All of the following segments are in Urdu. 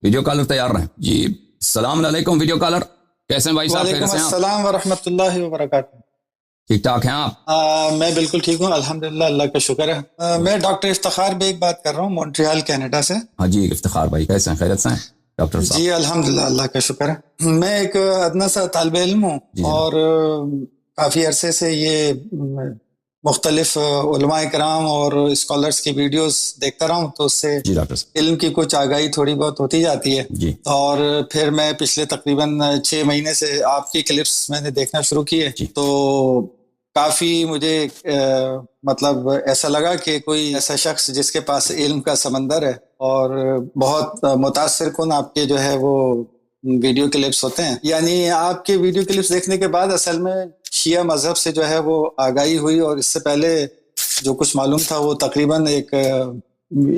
ویڈیو کالر تیار رہیں جی. السلام علیکم ویڈیو کالر، کیسے ہیں بھائی صاحب؟ وعلیکم السلام ورحمۃ اللہ وبرکاتہ. ٹھیک ٹھاک ہیں آپ؟ میں بالکل ٹھیک ہوں الحمدللہ، اللہ کا شکر ہے. میں ڈاکٹر افتخار بیگ بات کر رہا ہوں مونٹریال کینیڈا سے. ہاں جی افتخار بھائی، کیسے ہیں؟ خیریت سے ہیں ڈاکٹر صاحب؟ جی الحمدللہ اللہ کا شکر ہے. میں ایک ادنا سا طالب علم ہوں اور کافی عرصے سے یہ مختلف علماء کرام اور اسکالرس کی ویڈیوز دیکھتا رہا ہوں، تو اس سے علم کی کچھ آگاہی تھوڑی بہت ہوتی جاتی ہے. اور پھر میں پچھلے تقریباً 6 مہینے سے آپ کی کلپس میں نے دیکھنا شروع کیے، تو کافی مجھے مطلب ایسا لگا کہ کوئی ایسا شخص جس کے پاس علم کا سمندر ہے، اور بہت متاثر کن آپ کے جو ہے وہ ویڈیو کلپس ہوتے ہیں. یعنی آپ کے ویڈیو کلپس دیکھنے کے بعد اصل میں شیعہ مذہب سے جو ہے وہ آگاہی ہوئی، اور اس سے پہلے جو کچھ معلوم تھا وہ تقریباً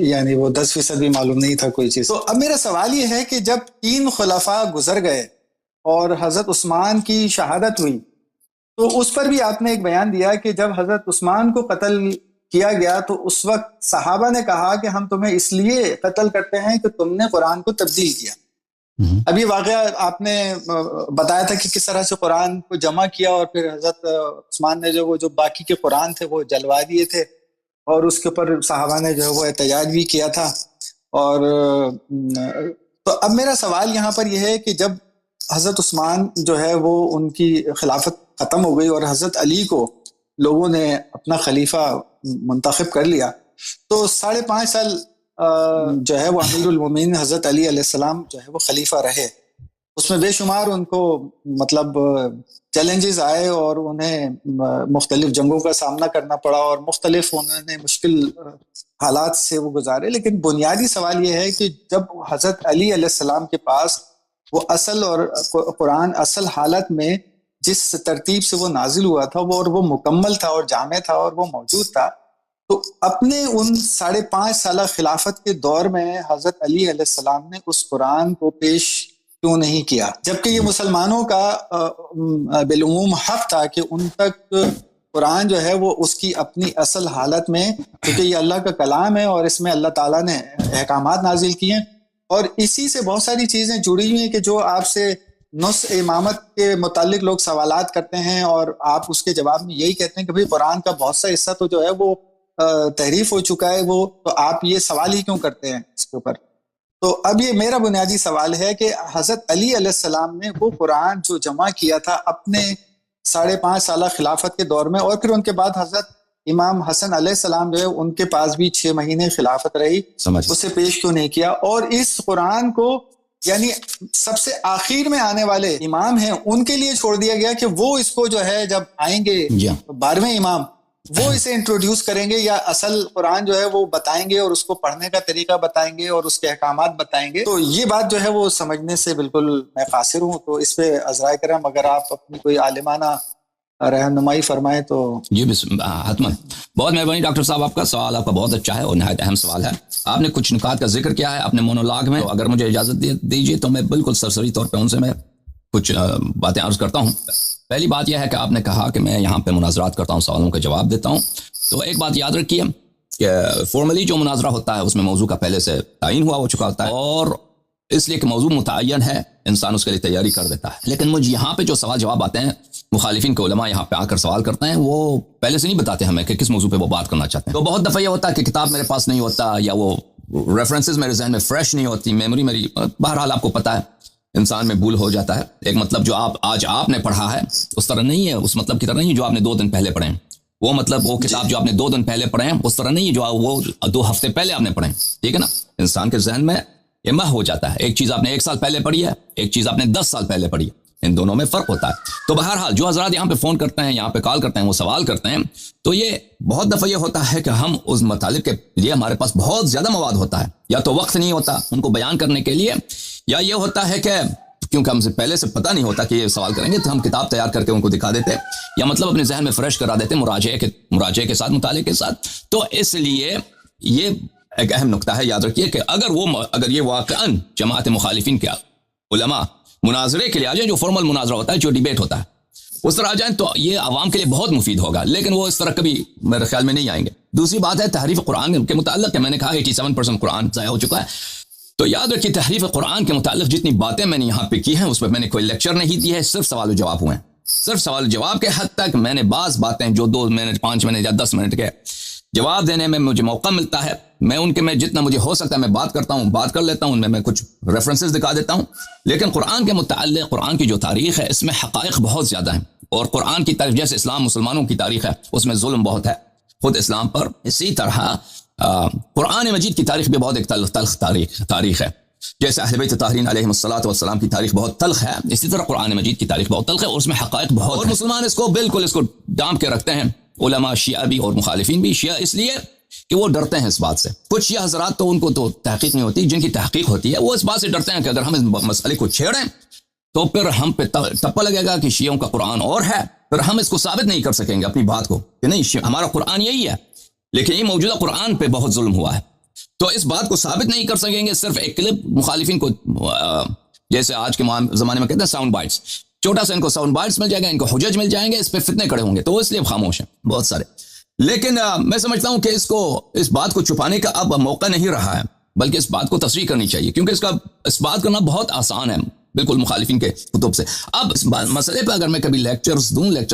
یعنی وہ 10% بھی معلوم نہیں تھا کوئی چیز. تو اب میرا سوال یہ ہے کہ جب 3 خلفاء گزر گئے اور حضرت عثمان کی شہادت ہوئی، تو اس پر بھی آپ نے ایک بیان دیا کہ جب حضرت عثمان کو قتل کیا گیا تو اس وقت صحابہ نے کہا کہ ہم تمہیں اس لیے قتل کرتے ہیں کہ تم نے قرآن کو تبدیل کیا. اب یہ واقعہ آپ نے بتایا تھا کہ کس طرح سے قرآن کو جمع کیا، اور پھر حضرت عثمان نے جو باقی کے قرآن تھے وہ جلوا دیے تھے، اور اس کے اوپر صحابہ نے جو ہے وہ احتجاج بھی کیا تھا. اور تو اب میرا سوال یہاں پر یہ ہے کہ جب حضرت عثمان جو ہے وہ ان کی خلافت ختم ہو گئی اور حضرت علی کو لوگوں نے اپنا خلیفہ منتخب کر لیا، تو 5.5 سال جو ہے وہ امیر المومنین حضرت علی علیہ السلام جو ہے وہ خلیفہ رہے. اس میں بے شمار ان کو مطلب چیلنجز آئے، اور انہیں مختلف جنگوں کا سامنا کرنا پڑا، اور مختلف انہوں نے مشکل حالات سے وہ گزارے. لیکن بنیادی سوال یہ ہے کہ جب حضرت علی علیہ السلام کے پاس وہ اصل اور قرآن اصل حالت میں جس ترتیب سے وہ نازل ہوا تھا اور وہ مکمل تھا اور جامع تھا اور وہ موجود تھا، تو اپنے ان 5.5 سالہ خلافت کے دور میں حضرت علی علیہ السلام نے اس قرآن کو پیش کیوں نہیں کیا، جبکہ یہ مسلمانوں کا بالعموم حق تھا کہ ان تک قرآن جو ہے وہ اس کی اپنی اصل حالت میں، کیونکہ یہ اللہ کا کلام ہے اور اس میں اللہ تعالیٰ نے احکامات نازل کیے ہیں، اور اسی سے بہت ساری چیزیں جڑی ہوئی ہیں کہ جو آپ سے نص امامت کے متعلق لوگ سوالات کرتے ہیں، اور آپ اس کے جواب میں یہی کہتے ہیں کہ بھئی قرآن کا بہت سا حصہ تو جو ہے وہ تحریف ہو چکا ہے، وہ تو آپ یہ سوال ہی کیوں کرتے ہیں اس کے اوپر. تو اب یہ میرا بنیادی سوال ہے کہ حضرت علی علیہ السلام نے وہ قرآن جو جمع کیا تھا اپنے 5.5 سالہ خلافت کے دور میں، اور پھر ان کے بعد حضرت امام حسن علیہ السلام جو ہے ان کے پاس بھی 6 مہینے خلافت رہی، اسے پیش کیوں نہیں کیا؟ اور اس قرآن کو یعنی سب سے آخر میں آنے والے امام ہیں ان کے لیے چھوڑ دیا گیا کہ وہ اس کو جو ہے جب آئیں گے 12ویں امام وہ اسے انٹروڈیوس کریں گے، یا اصل قرآن جو ہے وہ بتائیں گے اور اس کو پڑھنے کا طریقہ بتائیں گے اور اس کے احکامات بتائیں گے. تو یہ بات جو ہے وہ سمجھنے سے بالکل میں قاصر ہوں. تو اس پہ عذرائے کرم اگر آپ اپنی کوئی عالمانہ رہنمائی فرمائیں تو. جی حتماً. بہت مہربانی ڈاکٹر صاحب، آپ کا سوال آپ کا بہت اچھا ہے اور نہایت اہم سوال ہے. آپ نے کچھ نکات کا ذکر کیا ہے اپنے مونولاگ میں، اگر مجھے اجازت دیجیے تو میں بالکل سرسری طور پہ ان سے میں کچھ باتیں عرض کرتا ہوں. پہلی بات یہ ہے کہ آپ نے کہا کہ میں یہاں پہ مناظرات کرتا ہوں، سوالوں کا جواب دیتا ہوں. تو ایک بات یاد رکھیے کہ فارملی جو مناظرہ ہوتا ہے اس میں موضوع کا پہلے سے تعین ہوا ہو چکا ہوتا ہے، اور اس لیے کہ موضوع متعین ہے انسان اس کے لیے تیاری کر دیتا ہے. لیکن مجھے یہاں پہ جو سوال جواب آتے ہیں، مخالفین کے علماء یہاں پہ آ کر سوال کرتے ہیں، وہ پہلے سے نہیں بتاتے ہمیں کہ کس موضوع پہ وہ بات کرنا چاہتے ہیں. تو بہت دفعہ یہ ہوتا ہے کہ کتاب میرے پاس نہیں ہوتا، یا وہ ریفرنسز میرے ذہن میں فریش نہیں ہوتی، میموری میری بہرحال آپ کو پتہ ہے انسان میں بھول ہو جاتا ہے. ایک مطلب جو آج آپ نے پڑھا ہے اس طرح نہیں ہے، اس مطلب کی طرح نہیں جو آپ نے 2 دن پہلے پڑھے ہیں. وہ مطلب وہ کتاب جو آپ نے 2 دن پہلے پڑھے ہیں اس طرح نہیں ہے جو وہ 2 ہفتے پہلے آپ نے پڑھے ہیں. ٹھیک ہے نا؟ انسان کے ذہن میں یہ مہ ہو جاتا ہے. ایک چیز آپ نے 1 سال پہلے پڑھی ہے، ایک چیز آپ نے 10 سال پہلے پڑھی ہے، ان دونوں میں فرق ہوتا ہے. تو بہرحال جو حضرات یہاں پہ فون کرتے ہیں، یہاں پہ کال کرتے ہیں، وہ سوال کرتے ہیں، تو یہ بہت دفعہ یہ ہوتا ہے کہ ہم اس مطالب کے لیے ہمارے پاس بہت زیادہ مواد ہوتا ہے، یا تو وقت نہیں ہوتا ان کو بیان کرنے کے لیے، یا یہ ہوتا ہے کہ کیونکہ ہم سے پہلے سے پتہ نہیں ہوتا کہ یہ سوال کریں گے، تو ہم کتاب تیار کر کے ان کو دکھا دیتے، یا مطلب اپنے ذہن میں فریش کرا دیتے مراجعے کے ساتھ، مطالعے کے ساتھ. تو اس لیے یہ ایک اہم نقطہ ہے، یاد رکھیے کہ اگر یہ واقعاً جماعت مخالفین کے علماء مناظرے کے لیے آ جائیں، جو فارمل مناظرہ ہوتا ہے، جو ڈیبیٹ ہوتا ہے، اس طرح آ جائیں تو یہ عوام کے لیے بہت مفید ہوگا. لیکن وہ اس طرح کبھی میرے خیال میں نہیں آئیں گے. دوسری بات ہے تحریف قرآن کے متعلق کہ میں نے کہا 87% قرآن ضائع ہو چکا ہے. تو یاد رکھیے تحریف قرآن کے متعلق جتنی باتیں میں نے یہاں پہ کی ہیں اس پہ میں نے کوئی لیکچر نہیں دی ہے، صرف سوال و جواب ہوئے ہیں، صرف سوال و جواب کے حد تک میں نے بعض باتیں جو 2 منٹ 5 منٹ یا 10 منٹ کے جواب دینے میں مجھے موقع ملتا ہے، میں ان کے میں جتنا مجھے ہو سکتا ہے میں بات کرتا ہوں، بات کر لیتا ہوں، ان میں کچھ ریفرنسز دکھا دیتا ہوں، لیکن قرآن کے متعلق قرآن کی جو تاریخ ہے اس میں حقائق بہت زیادہ ہیں، اور قرآن کی تاریخ جیسے اسلام مسلمانوں کی تاریخ ہے اس میں ظلم بہت ہے خود اسلام پر، اسی طرح قرآن مجید کی تاریخ بھی بہت ایک تلخ تاریخ ہے، جیسے اہل بیت طاہرین علیہم الصلوۃ والسلام کی تاریخ بہت تلخ ہے، اسی طرح قرآن مجید کی تاریخ بہت تلخ ہے اور اس میں حقائق بہت، اور مسلمان اس کو بالکل ڈانپ کے رکھتے ہیں، علماء شیعہ بھی اور مخالفین بھی، شیعہ اس لیے کہ وہ ڈرتے ہیں اس بات سے، کچھ شیعہ حضرات تو ان کو تو تحقیق نہیں ہوتی، جن کی تحقیق ہوتی ہے وہ اس بات سے ڈرتے ہیں کہ اگر ہم اس مسئلے کو چھیڑیں تو پھر ہم پہ ٹپا لگے گا کہ شیعوں کا قرآن اور ہے، پھر ہم اس کو ثابت نہیں کر سکیں گے اپنی بات کو کہ نہیں ہمارا قرآن یہی ہے، لیکن یہ موجودہ قرآن پہ بہت ظلم ہوا ہے، تو اس بات کو ثابت نہیں کر سکیں گے، صرف ایک کلپ مخالفین کو جیسے آج کے زمانے میں کہتے ہیں ساؤنڈ بائٹس، چھوٹا سا ان کو ساؤنڈ بائٹس مل جائے گا، ان کو حجج مل جائیں گے، اس پہ فتنے کھڑے ہوں گے، تو اس لیے خاموش ہیں بہت سارے، لیکن میں سمجھتا ہوں کہ اس بات کو چھپانے کا اب موقع نہیں رہا ہے، بلکہ اس بات کو تصریح کرنی چاہیے، کیونکہ اس بات کرنا بہت آسان ہے بالکل مخالفین کے کتب سے۔ اب اس مسئلے پہ اگر میں کبھی لیکچرز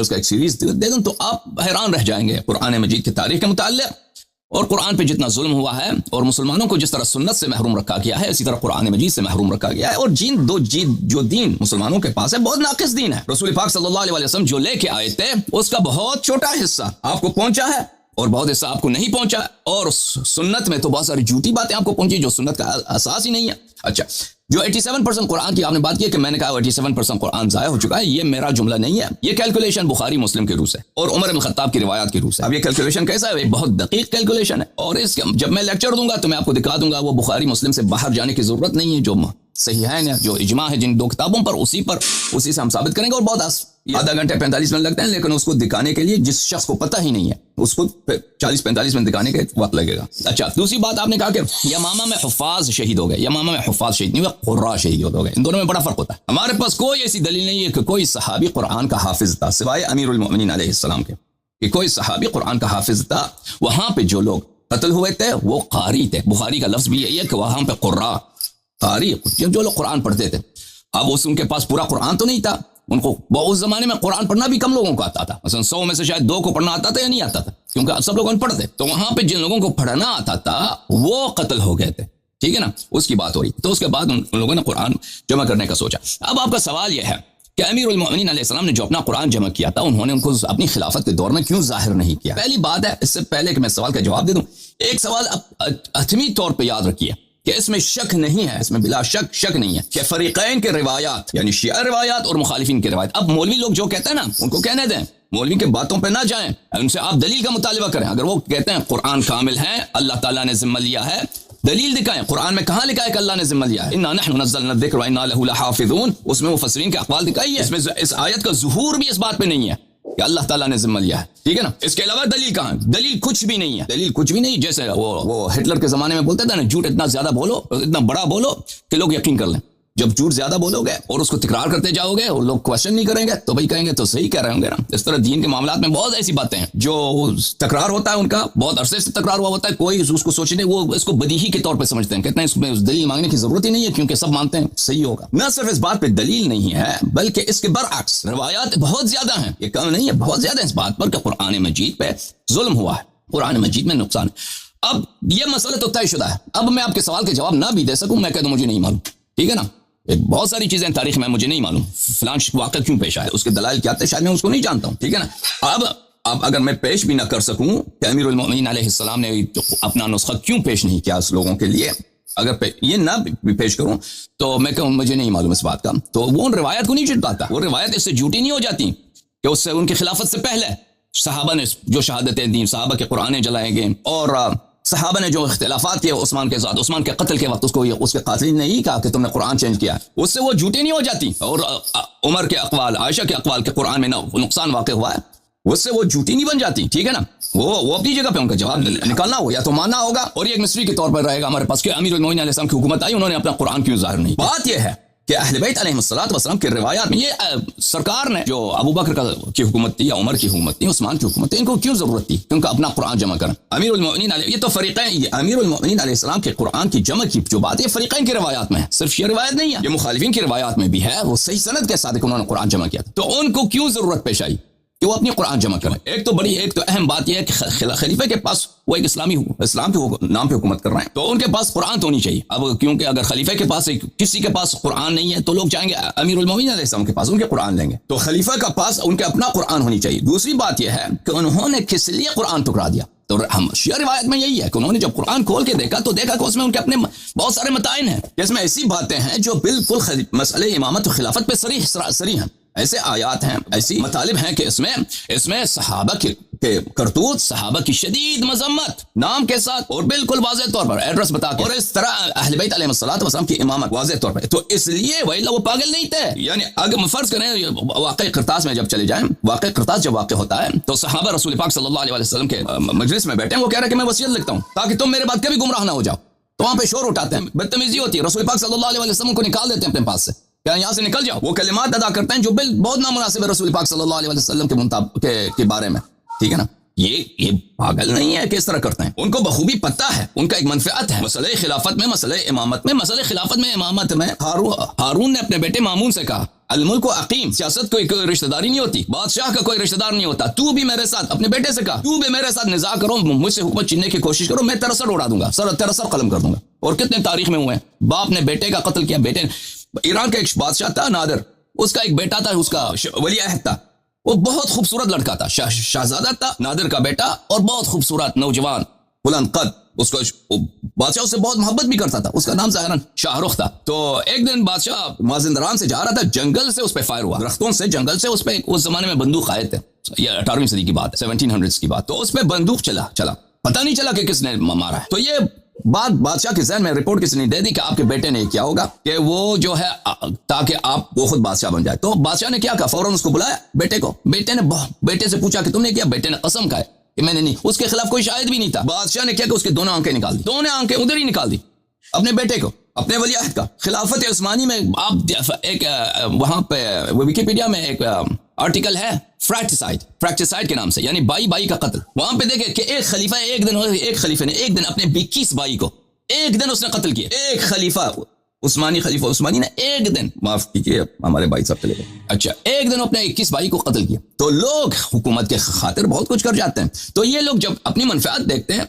کا ایک سیریز دے دوں تو آپ حیران رہ جائیں گے قرآن مجید کی تاریخ کے متعلق، اور قرآن پہ جتنا ظلم ہوا ہے، اور مسلمانوں کو جس طرح سنت سے محروم رکھا گیا ہے اسی طرح قرآن مجید سے محروم رکھا گیا ہے، اور جو دین مسلمانوں کے پاس ہے بہت ناقص دین ہے، رسول پاک صلی اللہ علیہ وسلم جو لے کے آئے تھے اس کا بہت چھوٹا حصہ آپ کو پہنچا ہے اور بہت حصہ آپ کو نہیں پہنچا، اور سنت میں تو بہت ساری جھوٹی باتیں آپ کو پہنچی جو سنت کا اساس ہی نہیں ہے۔ اچھا، جو 87% قرآن کی آپ نے بات کی کہ میں نے کہا 87% قرآن ضائع ہو چکا ہے، یہ میرا جملہ نہیں ہے، یہ کیلکولیشن بخاری مسلم کے روح سے اور عمر بن الخطاب کی روایات کی روح سے۔ اب یہ کیلکولیشن کیسا ہے؟ بہت دقیق کیلکولیشن ہے، اور جب میں لیکچر دوں گا تو میں آپ کو دکھا دوں گا وہ بخاری مسلم سے باہر جانے کی ضرورت نہیں ہے، جو صحیح ہے جو اجماع ہے جن 2 کتابوں پر اسی سے ہم ثابت کریں گے، اور بہت آدھا گھنٹے 45 منٹ لگتے ہیں، لیکن اس کو دکھانے کے لیے جس شخص کو پتہ ہی نہیں ہے اس کو 40-45 منٹ دکھانے کے وقت لگے گا۔ اچھا، دوسری بات آپ نے کہا کہ یمامہ میں حفاظ شہید ہو گئے، یمامہ میں حفاظ شہید نہیں ہوئے، قراء شہید ہو گئے، ان دونوں میں بڑا فرق ہوتا ہے۔ ہمارے پاس کوئی ایسی دلیل نہیں ہے کہ کوئی صحابی قرآن کا حافظ تھا سوائے امیر المؤمنین علیہ السلام کے، کہ کوئی صحابی قرآن کا حافظ تھا۔ وہاں پہ جو لوگ قتل ہوئے تھے وہ قاری تھے، بخاری کا لفظ بھی یہی ہے کہ وہاں پہ قراء قاری جو لوگ قرآن پڑھتے تھے، اب ان کے پاس پورا قرآن تو نہیں تھا، ان کو اس زمانے میں قرآن پڑھنا بھی کم لوگوں کو آتا تھا، مثلا 100 میں سے شاید 2 کو پڑھنا آتا تھا یا نہیں آتا تھا، کیونکہ سب لوگ ان پڑھ تھے، تو وہاں پہ جن لوگوں کو پڑھنا آتا تھا وہ قتل ہو گئے تھے، ٹھیک ہے نا، اس کی بات ہو رہی۔ تو اس کے بعد ان لوگوں نے قرآن جمع کرنے کا سوچا۔ اب آپ کا سوال یہ ہے کہ امیر المؤمنین علیہ السلام نے جو اپنا قرآن جمع کیا تھا انہوں نے ان کو اپنی خلافت کے دور میں کیوں ظاہر نہیں کیا؟ پہلی بات ہے، اس سے پہلے کہ میں سوال کا جواب دے دوں، ایک سوال حتمی طور پہ یاد رکھیے کہ اس میں شک نہیں ہے، اس میں بلا شک نہیں ہے کہ فریقین کے روایات یعنی شیعہ روایات اور مخالفین کے روایات، اب مولوی لوگ جو کہتے ہیں نا ان کو کہنے دیں، مولوی کے باتوں پہ نہ جائیں، ان سے آپ دلیل کا مطالبہ کریں۔ اگر وہ کہتے ہیں قرآن کامل ہے، اللہ تعالیٰ نے ذمہ لیا ہے، دلیل دکھائیں، قرآن میں کہاں لکھا ہے کہ اللہ نے ذمہ لیا ہے؟ انا نحن نزلنا الذکر وانا لہ لحافظون، اس میں مفسرین کے اقوال دکھائیے، اس میں اس آیت کا ظہور بھی اس بات پہ نہیں ہے کہ اللہ تعالیٰ نے ذمہ لیا ہے، ٹھیک ہے نا۔ اس کے علاوہ دلیل کہاں؟ دلیل کچھ بھی نہیں ہے، دلیل کچھ بھی نہیں، جیسے وہ ہٹلر کے زمانے میں بولتے تھے نا، جھوٹ اتنا زیادہ بولو، اتنا بڑا بولو کہ لوگ یقین کر لیں۔ جب جھوٹ زیادہ بولو گے اور اس کو تکرار کرتے جاؤ گے اور لوگ کوشچن نہیں کریں گے تو بھائی کہیں گے تو صحیح کہہ رہے ہوں گے نا۔ اس طرح دین کے معاملات میں بہت ایسی باتیں ہیں جو تکرار ہوتا ہے، ان کا بہت عرصے سے تکرار ہوا ہوتا ہے، کوئی اس کو سوچنے، وہ اس کو بدیہی کے طور پہ سمجھتے ہیں، کہتے ہیں اس میں دلیل مانگنے کی ضرورت ہی نہیں ہے کیونکہ سب مانتے ہیں صحیح ہوگا۔ نہ صرف اس بات پہ دلیل نہیں ہے بلکہ اس کے برعکس روایات بہت زیادہ ہیں، یہ کم نہیں ہے، بہت زیادہ اس بات پر کہ قرآن مجید پہ ظلم ہوا ہے، قرآن مجید میں نقصان ہے۔ اب یہ مسئلہ تو طے شدہ ہے، اب میں آپ کے سوال کے جواب نہ بھی دے سکوں، میں کہہ دوں مجھے نہیں معلوم، ٹھیک ہے نا، بہت ساری چیزیں تاریخ میں مجھے نہیں معلوم، فلان واقعہ کیوں پیش آیا، اس کے دلائل کیا تھے شاید میں اس کو نہیں جانتا ہوں، ٹھیک ہے نا۔ اب اگر میں پیش بھی نہ کر سکوں کہ امیر المؤمنین علیہ السلام نے اپنا نسخہ کیوں پیش نہیں کیا اس لوگوں کے لیے، اگر یہ نہ بھی پیش کروں تو میں کہوں مجھے نہیں معلوم اس بات کا، تو وہ ان روایت کو نہیں چھٹاتا، وہ روایت اس سے جھوٹی نہیں ہو جاتی کہ اس سے ان کی خلافت سے پہلے صحابہ نے جو شہادتیں دیں، صحابہ کے قرآن جلائے گئے، اور صحابہ نے جو اختلافات کیے عثمان کے ساتھ، عثمان کے قتل کے وقت اس کے قاتلین نے نہیں کہا کہ تم نے قرآن چینج کیا، اس سے وہ جھوٹی نہیں ہو جاتی، اور عمر کے اقوال، عائشہ کے اقوال کے قرآن میں نقصان واقع ہوا ہے، اس سے وہ جھوٹی نہیں بن جاتی، ٹھیک ہے نا۔ وہ اپنی جگہ پہ ان کا جواب نکالنا ہو یا تو ماننا ہوگا، اور یہ ایک مسٹری کے طور پر رہے گا ہمارے پاس کہ امیر المؤمنین علیہ السلام کی حکومت آئی، انہوں نے اپنا قرآن کیوں ظاہر نہیں۔ بات یہ ہے کہ اہل بیت علیہ الصلوۃ والسلام کے روایات میں یہ سرکار نے جو ابو بکر کی حکومت تھی یا عمر کی حکومت تھی عثمان کی حکومت تھی ان کو کیوں ضرورت تھی کہ ان کا اپنا قرآن جمع کریں؟ امیر المؤمنین علیہ یہ تو فریقین امیر المؤمنین علیہ السلام کے قرآن کی جمع کی جو بات ہے فریقین کی روایات میں ہے، صرف یہ روایت نہیں ہے، یہ مخالفین کی روایات میں بھی ہے، وہ صحیح سند کے ساتھ انہوں نے قرآن جمع کیا تھا، تو ان کو کیوں ضرورت پیش آئی کہ وہ اپنی قرآن جمع کریں؟ ایک تو اہم بات یہ ہے کہ خلیفہ کے پاس وہ ایک اسلام کے نام پہ حکومت کر رہے ہیں تو ان کے پاس قرآن تو ہونی چاہیے۔ اب کیونکہ اگر خلیفہ کے پاس کسی کے پاس قرآن نہیں ہے تو لوگ جائیں گے امیر المومنین علیہ السلام کے پاس، ان کے قرآن لیں گے، تو خلیفہ کا پاس ان کے اپنا قرآن ہونی چاہیے۔ دوسری بات یہ ہے کہ انہوں نے کس لیے قرآن ٹکرا دیا، تو ہم شیعہ روایت میں یہی ہے کہ انہوں نے جب قرآن کھول کے دیکھا تو دیکھا کہ اس میں ان کے اپنے بہت سارے متائن ہیں، جس میں ایسی باتیں ہیں جو بالکل مسئلہ امامت و خلافت پہ صریح ہیں، ایسے آیات ہیں، ایسی مطالب ہیں کہ اس میں صحابہ کے کرتوت، صحابہ کی شدید مذمت نام کے ساتھ اور بالکل واضح طور پر ایڈریس بتا کے، اور اس طرح اہل بیت علیہ الصلوۃ والسلام کی امامت واضح طور پر، تو اس لیے وہ پاگل نہیں تھے۔ یعنی اگر فرض کریں واقع قرطاس میں جب چلے جائیں، واقع قرطاس جب واقع ہوتا ہے تو صحابہ رسول پاک صلی اللہ علیہ وسلم کے مجلس میں بیٹھے ہیں، وہ کہہ رہے ہیں کہ میں وصیت لکھتا ہوں تاکہ تم میرے بعد کبھی گمراہ نہ ہو جاؤ، تو وہاں پہ شور اٹھاتے ہیں، بدتمیزی ہوتی ہے، رسول پاک صلی اللہ علیہ وسلم کو نکال دیتے ہیں اپنے پاس سے کہ یہاں سے نکل جاؤ، وہ کلمات ادا کرتے ہیں جو بہت نامناسب ہے رسول پاک صلی اللہ علیہ وسلم کے بارے میں، ٹھیک ہے نا۔ یہ پاگل نہیں ہے کہ اس طرح کرتے ہیں، ان کو بخوبی پتہ ہے، ان کا ایک منفعت ہے مسئلہ خلافت میں، مسئلہ امامت میں، مسئلہ خلافت میں، امامت میں۔ ہارون نے اپنے بیٹے مامون سے کہا الملک عقیم، سیاست کوئی رشتہ داری نہیں ہوتی، بادشاہ کا کوئی رشتہ دار نہیں ہوتا، تو بھی میرے ساتھ، اپنے بیٹے سے کہا تو بھی میرے ساتھ نزاع کرو، مجھ سے حکومت چھیننے کی کوشش کرو، میں تیرا سر اڑا دوں گا، تیرا سر قلم کر دوں گا۔ اور کتنے تاریخ میں ہوئے ہیں، باپ نے بیٹے کا قتل کیا، بیٹے ایران کا ایک بادشاہ تھا نادر، اس کا ایک بیٹا تھا، اس کا ولی عہد تھا، وہ بہت خوبصورت لڑکا تھا، شہزادہ تھا نادر کا بیٹا، اور بہت خوبصورت نوجوان بلند قد، اس کو بادشاہ اس سے بہت محبت بھی کرتا تھا، اس کا نام ظاہراً شاہ رخ تھا۔ تو ایک دن بادشاہ مازندران سے جا رہا تھا، جنگل سے اس پہ فائر ہوا، درختوں سے جنگل سے اس پہ، اس زمانے میں بندوق آئے تھے، یہ 18ویں صدی کی بات ہے، 1700 کی بات، تو اس پہ بندوق چلا، پتہ نہیں چلا کہ کس نے مارا ہے۔ تو یہ بات بادشاہ کے ذہن میں رپورٹ کس نے دے دی کہ آپ کے بیٹے نے کیا ہوگا کہ وہ جو ہے تاکہ آپ وہ خود بادشاہ بن جائے۔ تو بادشاہ نے کیا کہا، فوراً اس کو بلایا بیٹے کو، بیٹے سے پوچھا کہ تم نے کیا، بیٹے نے قسم کھائی کہ میں نے نہیں، اس کے خلاف کوئی شاہد بھی نہیں تھا۔ بادشاہ نے کیا کہ اس کے دونوں آنکھیں نکال دی، دونوں آنکھیں ادھر ہی نکال دی اپنے بیٹے کو، اپنے ولی عہد کا۔ خلافت عثمانی میں آپ ایک وہاں پہ ویکیپیڈیا میں ایک آرٹیکل ہے فریکٹیسائڈ کے نام سے، یعنی بائی کا قتل، وہاں پہ دیکھیں کہ ایک خلیفہ نے ایک دن اپنے 21 بائی کو ایک دن اس نے قتل کیا، ایک خلیفہ عثمانی نے ایک دن، معاف کیجیے ہمارے بھائی صاحب چلے گئے، اچھا ایک دن اپنے 21 بھائی کو قتل کیا۔ تو لوگ حکومت کے خاطر بہت کچھ کر جاتے ہیں، تو یہ لوگ جب اپنی منفعت دیکھتے ہیں،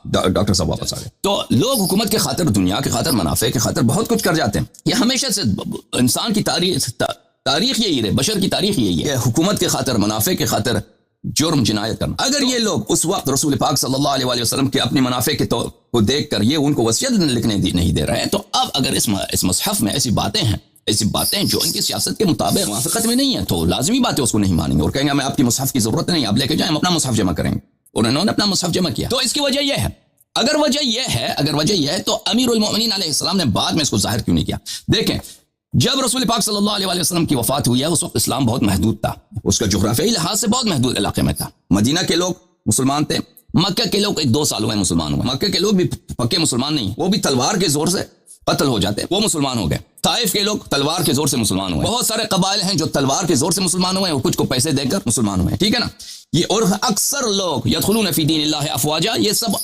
ڈاکٹر صاحب واپس آ گئے، تو لوگ حکومت کے خاطر، دنیا کے خاطر، منافع کے خاطر بہت کچھ کر جاتے ہیں۔ یہ ہمیشہ سے انسان کی تاریخ یہی ہے، بشر کی تاریخ یہی ہے، حکومت کے خاطر، منافع کے خاطر جرم جنایت کرنا۔ اگر یہ لوگ اس وقت رسول پاک صلی اللہ علیہ وسلم کے اپنی منافع کے طور کو دیکھ کر یہ ان کو وصیت لکھنے نہیں دے رہے ہیں، تو اب اگر اس مصحف میں ایسی باتیں جو ان کی سیاست کے مطابق موافقت میں نہیں ہیں، تو لازمی بات ہے اس کو نہیں مانیں گے اور کہیں گے ہمیں آپ کی مصحف کی ضرورت نہیں، آپ لے کے جائیں، ہم اپنا مصحف جمع کریں گے، اور انہوں نے اپنا مصحف جمع کیا۔ تو اس کی وجہ یہ ہے، اگر وجہ یہ ہے تو امیر المؤمنین علیہ السلام نے بعد میں اس کو ظاہر کیوں نہیں کیا؟ دیکھیں، جب رسول پاک صلی اللہ علیہ وسلم کی وفات ہوئی ہے، اس وقت اسلام بہت محدود تھا، اس کا جغرافیائی لحاظ سے بہت محدود علاقے میں تھا۔ مدینہ کے لوگ مسلمان تھے، مکہ کے لوگ 1-2 سال ہوئے مسلمان ہوئے، مکہ کے لوگ بھی پکے مسلمان نہیں، وہ بھی تلوار کے زور سے قتل ہو جاتے، وہ مسلمان ہو گئے۔ طائف کے لوگ تلوار کے زور سے مسلمان ہوئے، بہت سارے قبائل ہیں جو تلوار کے زور سے مسلمان ہوئے، وہ کچھ کو پیسے دے کر مسلمان ہوئے، ٹھیک ہے نا۔ یہ اور اکثر لوگ یدخلون فی دین اللہ افواجا، یہ سب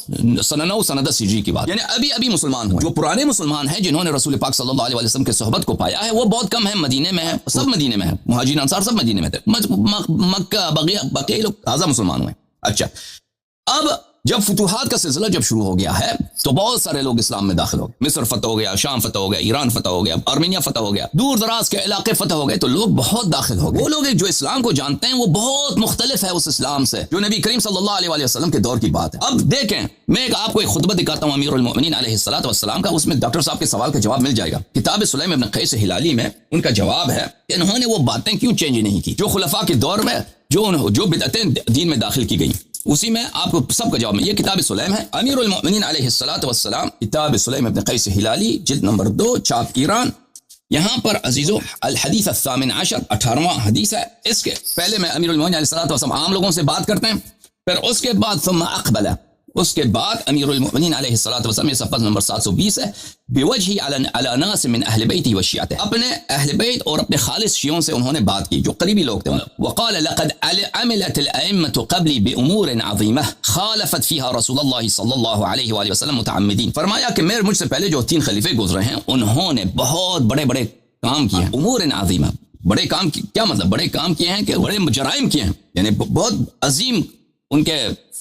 سند 10 ہجری کی بات، یعنی ابھی مسلمان ہوئے۔ جو پرانے مسلمان ہیں جنہوں نے رسول پاک صلی اللہ علیہ وسلم کے صحبت کو پایا ہے، وہ بہت کم ہیں، مدینے میں ہیں، سب مدینے میں ہیں، مہاجرین انصار سب مدینے میں تھے، مکہ بقیہ لوگ تازہ مسلمان ہوئے۔ اچھا، اب جب فتوحات کا سلسلہ جب شروع ہو گیا ہے تو بہت سارے لوگ اسلام میں داخل ہو گئے، مصر فتح ہو گیا، شام فتح ہو گیا، ایران فتح ہو گیا، آرمینیا فتح ہو گیا، دور دراز کے علاقے فتح ہو گئے، تو لوگ بہت داخل ہو گئے۔ وہ لوگ جو اسلام کو جانتے ہیں وہ بہت مختلف ہے اس اسلام سے جو نبی کریم صلی اللہ علیہ وسلم کے دور کی بات ہے۔ اب دیکھیں، میں آپ کو ایک خطبہ دکھاتا ہوں امیر المؤمنین علیہ الصلوۃ والسلام کا، اس میں ڈاکٹر صاحب کے سوال کا جواب مل جائے گا۔ کتاب سلیم ابن قیس ہلالی میں ان کا جواب ہے کہ انہوں نے وہ باتیں کیوں چینج نہیں کی جو خلفاء کے دور میں جو بدعتیں دین میں داخل کی گئی، اسی میں آپ کو سب کا جواب میں، یہ کتاب سلیم ہے، امیر المؤمنین علیہ الصلوۃ والسلام، کتاب سلیم ابن قیس ہلالی، جلد نمبر 2، چھاپ ایران۔ یہاں پر عزیزو الحدیث الثامن عشر، 18واں حدیث ہے۔ اس کے پہلے میں امیر المؤمنین علیہ الصلوۃ والسلام عام لوگوں سے بات کرتے ہیں، پھر اس کے بعد ثم اقبل، اس کے بعد امیر المؤمنین علیہ الصلوۃ والسلام، یہ صفحہ نمبر 720 ہے، بوجہ علی ناس من اہل بیتی وشیعتہ، اپنے اہل بیت اور اپنے خالص شیعوں سے انہوں نے بات کی جو قریبی لوگ تھے. وقال لقد عملت الائمة قبلی بامور عظیمہ خالفت فیہا رسول اللہ صلی اللہ علیہ وآلہ وسلم متعمدین. فرمایا کہ مجھ سے پہلے جو 3 خلیفے گزرے ہیں انہوں نے بہت بڑے بڑے کام کیے ہیں. امور عظیمہ، بڑے کام کیا مطلب؟ بڑے کام کیے ہیں کہ بڑے جرائم کیے ہیں، یعنی بہت عظیم ان کے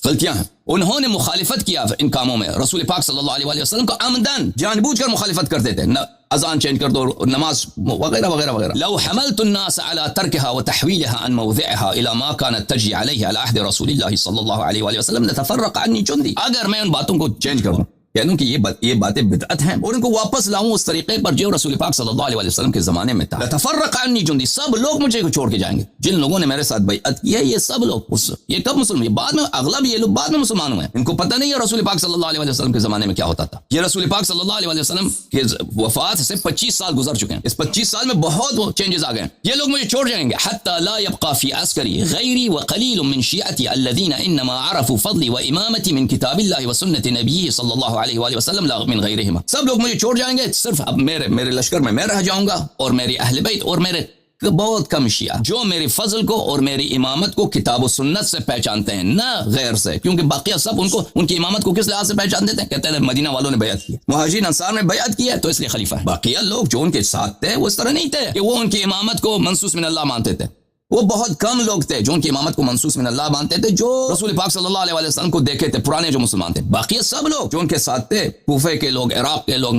غلطیاں ہیں. انہوں نے مخالفت کیا ان کاموں میں رسول پاک صلی اللہ علیہ وسلم کو عمدن جان بوجھ کر مخالفت کرتے تھے. اذان چینج کر دو، نماز وغیرہ وغیرہ وغیرہ. لو حملت الناس على تركها وتحويلها عن موضعها الى ما كانت تجري عليه على عهد رسول الله صلی اللہ علیہ وآلہ وسلم لتفرق عني جندي. اگر میں ان باتوں کو چینج کر دوں، کہہ دوں کہ یہ باتیں بدعت ہیں اور ان کو واپس لاؤں اس طریقے پر جو رسول پاک صلی اللہ علیہ وسلم کے زمانے میں تھا، لتفرق عني جندي، سب لوگ مجھے کو چھوڑ کے جائیں گے. جن لوگوں نے میرے ساتھ بیعت کی ہے یہ سب لوگ یہ کب مسلمان، یہ بعد میں اغلب یہ لوگ بعد میں مسلمان ہوئے ہیں. ان کو پتہ نہیں ہے رسول پاک صلی اللہ علیہ وسلم کے زمانے میں کیا ہوتا تھا. یہ رسول پاک صلی اللہ علیہ وسلم کے وفات سے 25 سال گزر چکے ہیں. اس 25 سال میں بہت چینجز آ گئے ہیں. یہ لوگ مجھے چھوڑ جائیں گے. حتى لا يبقى في عسكري غيري وقليل من شيعتي الذين انما عرفوا فضلي وامامتي من كتاب الله وسنة نبيه صلی اللہ علیہ وآلہ وسلم لا من غیرهما. سب لوگ مجھے چھوڑ جائیں گے، صرف اب میرے لشکر میں میں رہ جاؤں گا اور میری اہل بیت اور میرے بہت کم شیعہ جو میری فضل کو اور میری امامت کو کتاب و سنت سے پہچانتے ہیں، نہ غیر سے. کیونکہ باقیہ سب ان کی امامت کو کس لحاظ سے پہچانتے تھے؟ کہتے ہیں مدینہ والوں نے بیعت کی، مہاجرین انصار نے بیعت کی ہے تو اس لیے خلیفہ ہے. باقیہ لوگ جو ان کے ساتھ تھے وہ اس طرح نہیں تھے کہ وہ ان کی امامت کو منصوص من اللہ مانتے تھے. وہ بہت کم لوگ تھے جو ان کی امامت کو منصوص من اللہ مانتے تھے، جو رسول پاک صلی اللہ علیہ وسلم کو دیکھے تھے، پرانے جو مسلمان تھے. باقی سب لوگ جو ان کے ساتھ تھے، کوفے کے لوگ، عراق کے لوگ،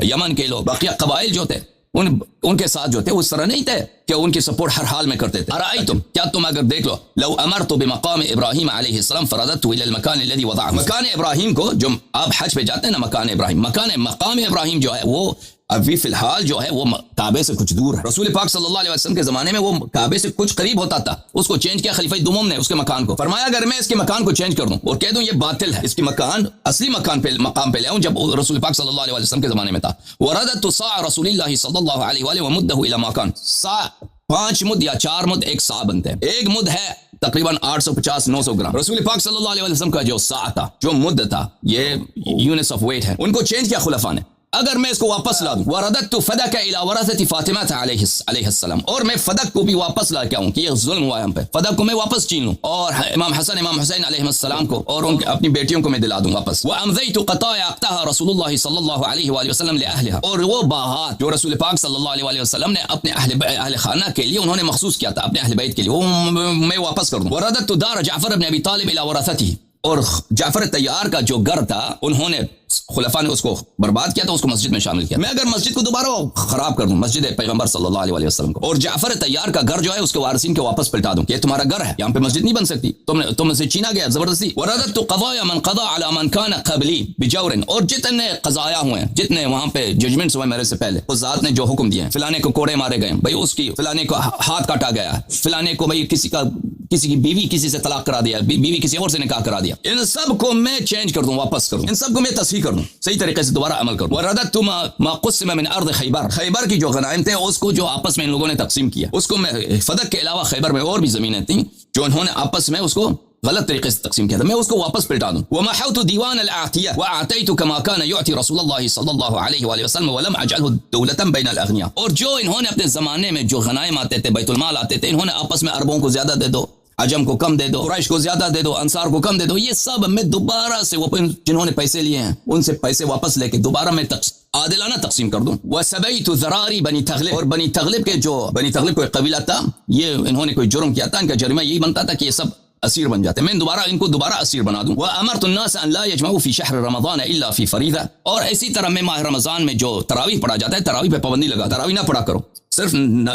یمن کے لوگ، باقی قبائل جو تھے ان کے ساتھ جو تھے اس طرح نہیں تھے کہ ان کی سپورٹ ہر حال میں کرتے تھے. ارائیتم، کیا تم اگر دیکھ لو، لو امرت بمقام ابراہیم علیہ السلام فرددت الى المکان الذي وضعه. مکان ابراہیم کو جو آپ حج پہ جاتے ہیں نا، مکان ابراہیم، مقام ابراہیم جو ہے وہ ابھی فی الحال جو ہے وہ کعبے سے کچھ دور ہے. رسول پاک صلی اللہ علیہ وسلم کے زمانے میں وہ کعبے سے کچھ قریب ہوتا تھا، اس کو چینج کیا خلیفہ دوم نے اس کے مکان کو. فرمایا اگر میں اس کے مکان کو چینج کر دوں اور کہہ دوں یہ باطل ہے، اس کی مکان اصلی مقام پہ لے آؤں جب رسول پاک صلی اللہ علیہ وسلم کے زمانے میں تھا. ورددت صاع رسول اللہ صلی اللہ علیہ وآلہ ومدہ الى ما کان. صاع 5 مد یا 4 مد ایک صاع بنتے ہیں. ایک مد ہے تقریباً 850-900 گرام. رسول پاک صلی اللہ علیہ وسلم کا جو صاع تھا، جو مد تھا، یہ یونٹس آف ویٹ ہے. ان کو چینج کیا خلفاء نے. اگر میں اس کو واپس لا دوں، ورددت فدک الى ورثۃ فاطمہ علیہ السلام، اور میں فدک کو بھی واپس لا کے آؤں کہ یہ ظلم ہوا ہے ہم پہ، فدک کو میں واپس چھین لوں اور امام حسن امام حسین علیہ السلام کو اور ان اپنی بیٹیوں کو میں دلا دوں واپس. وامضیت قطایا اقتها رسول اللہ صلی اللہ علیہ وآلہ وسلم لاہلها، اور وہ باغات جو رسول پاک صلی اللہ علیہ وآلہ وسلم نے اپنے اہل خانہ کے لیے انہوں نے مخصوص کیا تھا، اپنے اہل بیت کے لیے، وہ میں واپس کر دوں. ورددت دار جعفر بن ابی طالب الى ورثته، اور جعفر تیار کا جو گھر تھا انہوں نے خلفاء نے اس کو برباد کیا تھا، اس کو مسجد میں شامل کیا. میں اگر مسجد کو دوبارہ خراب کر دوں، مسجد پیغمبر صلی اللہ علیہ وسلم کو، اور جعفر تیار کا گھر جو ہے اس کے وارثین کے واپس پلٹا دوں کہ یہ تمہارا گھر ہے، یہاں پہ مسجد نہیں بن سکتی، تم سے چھینا گیا زبردستی. ورددت قضایا من قضى على من كان قبلی بجور، اور جتنے قضایا ہوئے ہیں، جتنے وہاں پہ ججمنٹس ہوئے میرے سے پہلے، اس ذات نے جو حکم دیے ہیں، فلانے کو کوڑے مارے گئے بھائی، اس کی فلانے کو ہاتھ کاٹا گیا، فلانے کو بھائی کسی کی بیوی کسی سے طلاق کرا دیا، بیوی کسی اور سے نکاح کرا دیا، ان سب کو میں چینج کر دوں، واپس کر دوں، ان سب کو میں تصحیح کر دوں، صحیح طریقے سے دوبارہ عمل کروں. ورددت ما قسم من ارض خیبر کی جو غنائم تھے اس کو جو آپس میں ان لوگوں نے تقسیم کیا، اس کو میں فدق کے علاوہ خیبر میں اور بھی زمینیں تھیں جو انہوں نے آپس میں اس کو غلط طریقے سے تقسیم کیا تھا، میں اس کو واپس پلٹا دوں. ومحوت دیوان الاعطیہ واعطیت كما كان يعطي رسول اللہ صلی اللہ علیہ وآلہ وسلم ولم اجعله دولة بین الاغنیاء، اور جو انہوں نے اپنے زمانے میں جو غنائم آتے تھے، بیت المال آتے تھے، انہوں نے آپس میں عربوں کو زیادہ دے دو، عجم کو کم دے دو، قریش کو زیادہ دے دو، انصار کو کم دے دو، یہ سب میں دوبارہ سے وہ جنہوں نے پیسے لیے ہیں ان سے پیسے واپس لے کے دوبارہ میں عادلانہ تقسیم کر دوں. وسبیت ذراری بنی تغلب، اور بنی تغلب کے جو بنی تغلب کو ایک قبیلہ تھا، یہ انہوں نے کوئی جرم کیا تھا، ان کا جرمہ یہی بنتا تھا کہ یہ سب اسیر بن جاتے، میں ان کو دوبارہ اسیر بنا دوں. وامرت الناس ان لا يجمعوا في شهر رمضان الا في فریضہ، اور اسی طرح میں ماہ رمضان میں جو تراویح پڑھا جاتا ہے، تراویح پہ پابندی لگا، تراویح نہ پڑھا کرو، صرف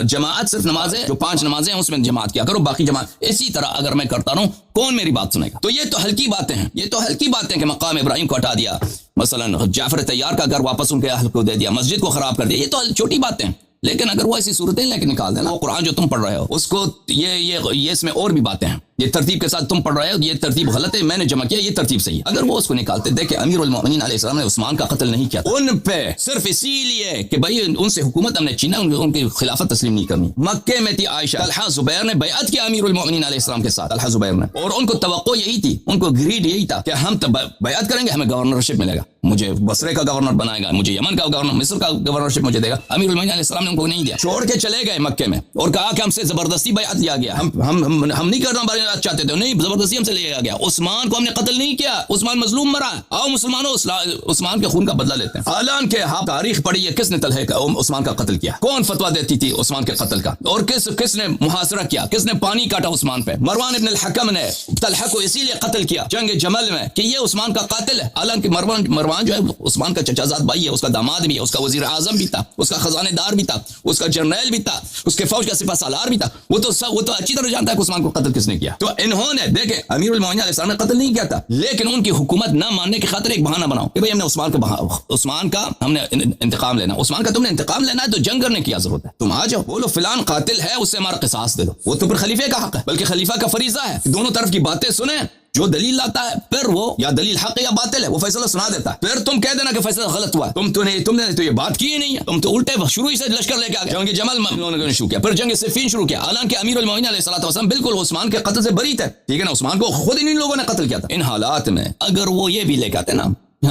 جماعت، صرف نمازیں جو 5 نمازیں ہیں اس میں جماعت کیا کرو، باقی جماعت. اسی طرح اگر میں کرتا رہوں کون میری بات سنے گا؟ تو یہ تو ہلکی باتیں ہیں، یہ تو ہلکی باتیں کہ مقام ابراہیم کو ہٹا دیا، مثلا جعفر تیار کا گھر واپس ان کے اہل کو دے دیا، مسجد کو خراب کر دیا، یہ تو چھوٹی باتیں ہیں. لیکن اگر وہ ایسی صورتیں لے کے نکال دینا، وہ قرآن جو تم پڑھ رہے ہو اس کو یہ اس میں اور بھی باتیں ہیں یہ ترتیب کے ساتھ تم پڑھ رہے ہو، یہ ترتیب غلط ہے، میں نے جمع کیا، یہ ترتیب صحیح ہے. اگر وہ اس کو نکالتے، دیکھیں امیر المومنین علیہ السلام نے عثمان کا قتل نہیں کیا، ان پہ صرف اسی لیے کہ بھائی ان سے حکومت ہم نے چھینا، ان کی خلافت تسلیم نہیں کرنی. مکے میں تھی عائشہ، طلحہ زبیر نے بیعت کیا امیر المومنین علیہ السلام کے ساتھ، طلحہ زبیر نے، اور ان کو توقع یہی تھی، ان کو گریڈ یہی تھا کہ ہم بیعت کریں گے، ہمیں گورنرشپ ملے گا، مجھے بصرے کا گورنر بنائے گا، مجھے یمن کا گورنر، مصر کا گورنرشپ مجھے دے گا. امیر المومنین علیہ السلام نے ان کو نہیں دیا، چھوڑ کے چلے گئے مکے میں اور کہا کہ ہم سے زبردستی بیعت لیا گیا، ہم نہیں کرنا بیعت چاہتے تھے، نہیں زبردستی ہم سے لیا گیا. عثمان کو ہم نے قتل نہیں کیا، عثمان مظلوم مرا، آؤ مسلمانوں عثمان کے خون کا بدلہ لیتے ہیں. حالانکہ آپ تاریخ پڑھی ہے، کس نے طلحہ کا عثمان کا قتل کیا، کون فتویٰ دیتی تھی عثمان کے قتل کا، اور کس نے محاصرہ کیا، کس نے پانی کاٹا عثمان پہ. مروان ابن الحکم نے طلحہ کو اسی لیے قتل کیا جنگ جمل میں کہ یہ عثمان کا قاتل ہے. حالانکہ مروان جو ہے عثمان کا چچا زاد بھائی ہے، اس کا داماد بھی ہے، اس کا وزیر اعظم بھی تھا، اس کا خزانہ دار بھی تھا، اس کا جرنیل بھی تھا، اس کے فوج کا سپہ سالار بھی تھا. وہ تو اچھی طرح جانتا ہے کہ عثمان کو قتل کس نے کیا. تو انہوں نے دیکھیں امیر المومنین علیہ السلام نے قتل نہیں کیا تھا، لیکن ان کی حکومت نہ ماننے کی خاطر ایک بہانہ بناؤ کہ بھئی ہم نے عثمان کا ہم نے انتقام لینا. عثمان کا تم نے انتقام لینا ہے تو جنگ کرنے کی ضرورت ہے، تم آ جاؤ، بولو فلان قاتل ہے، اس سے ہمارا قصاص دے دو. وہ تو پھر خلیفے کا حق ہے، بلکہ خلیفہ کا فریضہ ہے کہ دونوں طرف کی باتیں سنیں، جو دلیل لاتا ہے پھر وہ یا دلیل حق ہے یا باطل ہے وہ فیصلہ سنا دیتا ہے. پھر تم کہہ دینا کہ فیصلہ غلط ہوا ہے، تم نے تو یہ بات کی ہی نہیں ہے، تم تو الٹے شروع ہی سے لشکر لے کے آ گئے. جنگ جمل انہوں نے شروع کیا، پھر جنگ صفین شروع کیا، حالانکہ امیر المومنین علیہ الصلوۃ والسلام بالکل عثمان کے قتل سے بری تھے، ٹھیک ہے نا، عثمان کو خود ان لوگوں نے قتل کیا تھا. ان حالات میں اگر وہ یہ بھی لے کے آتے نا،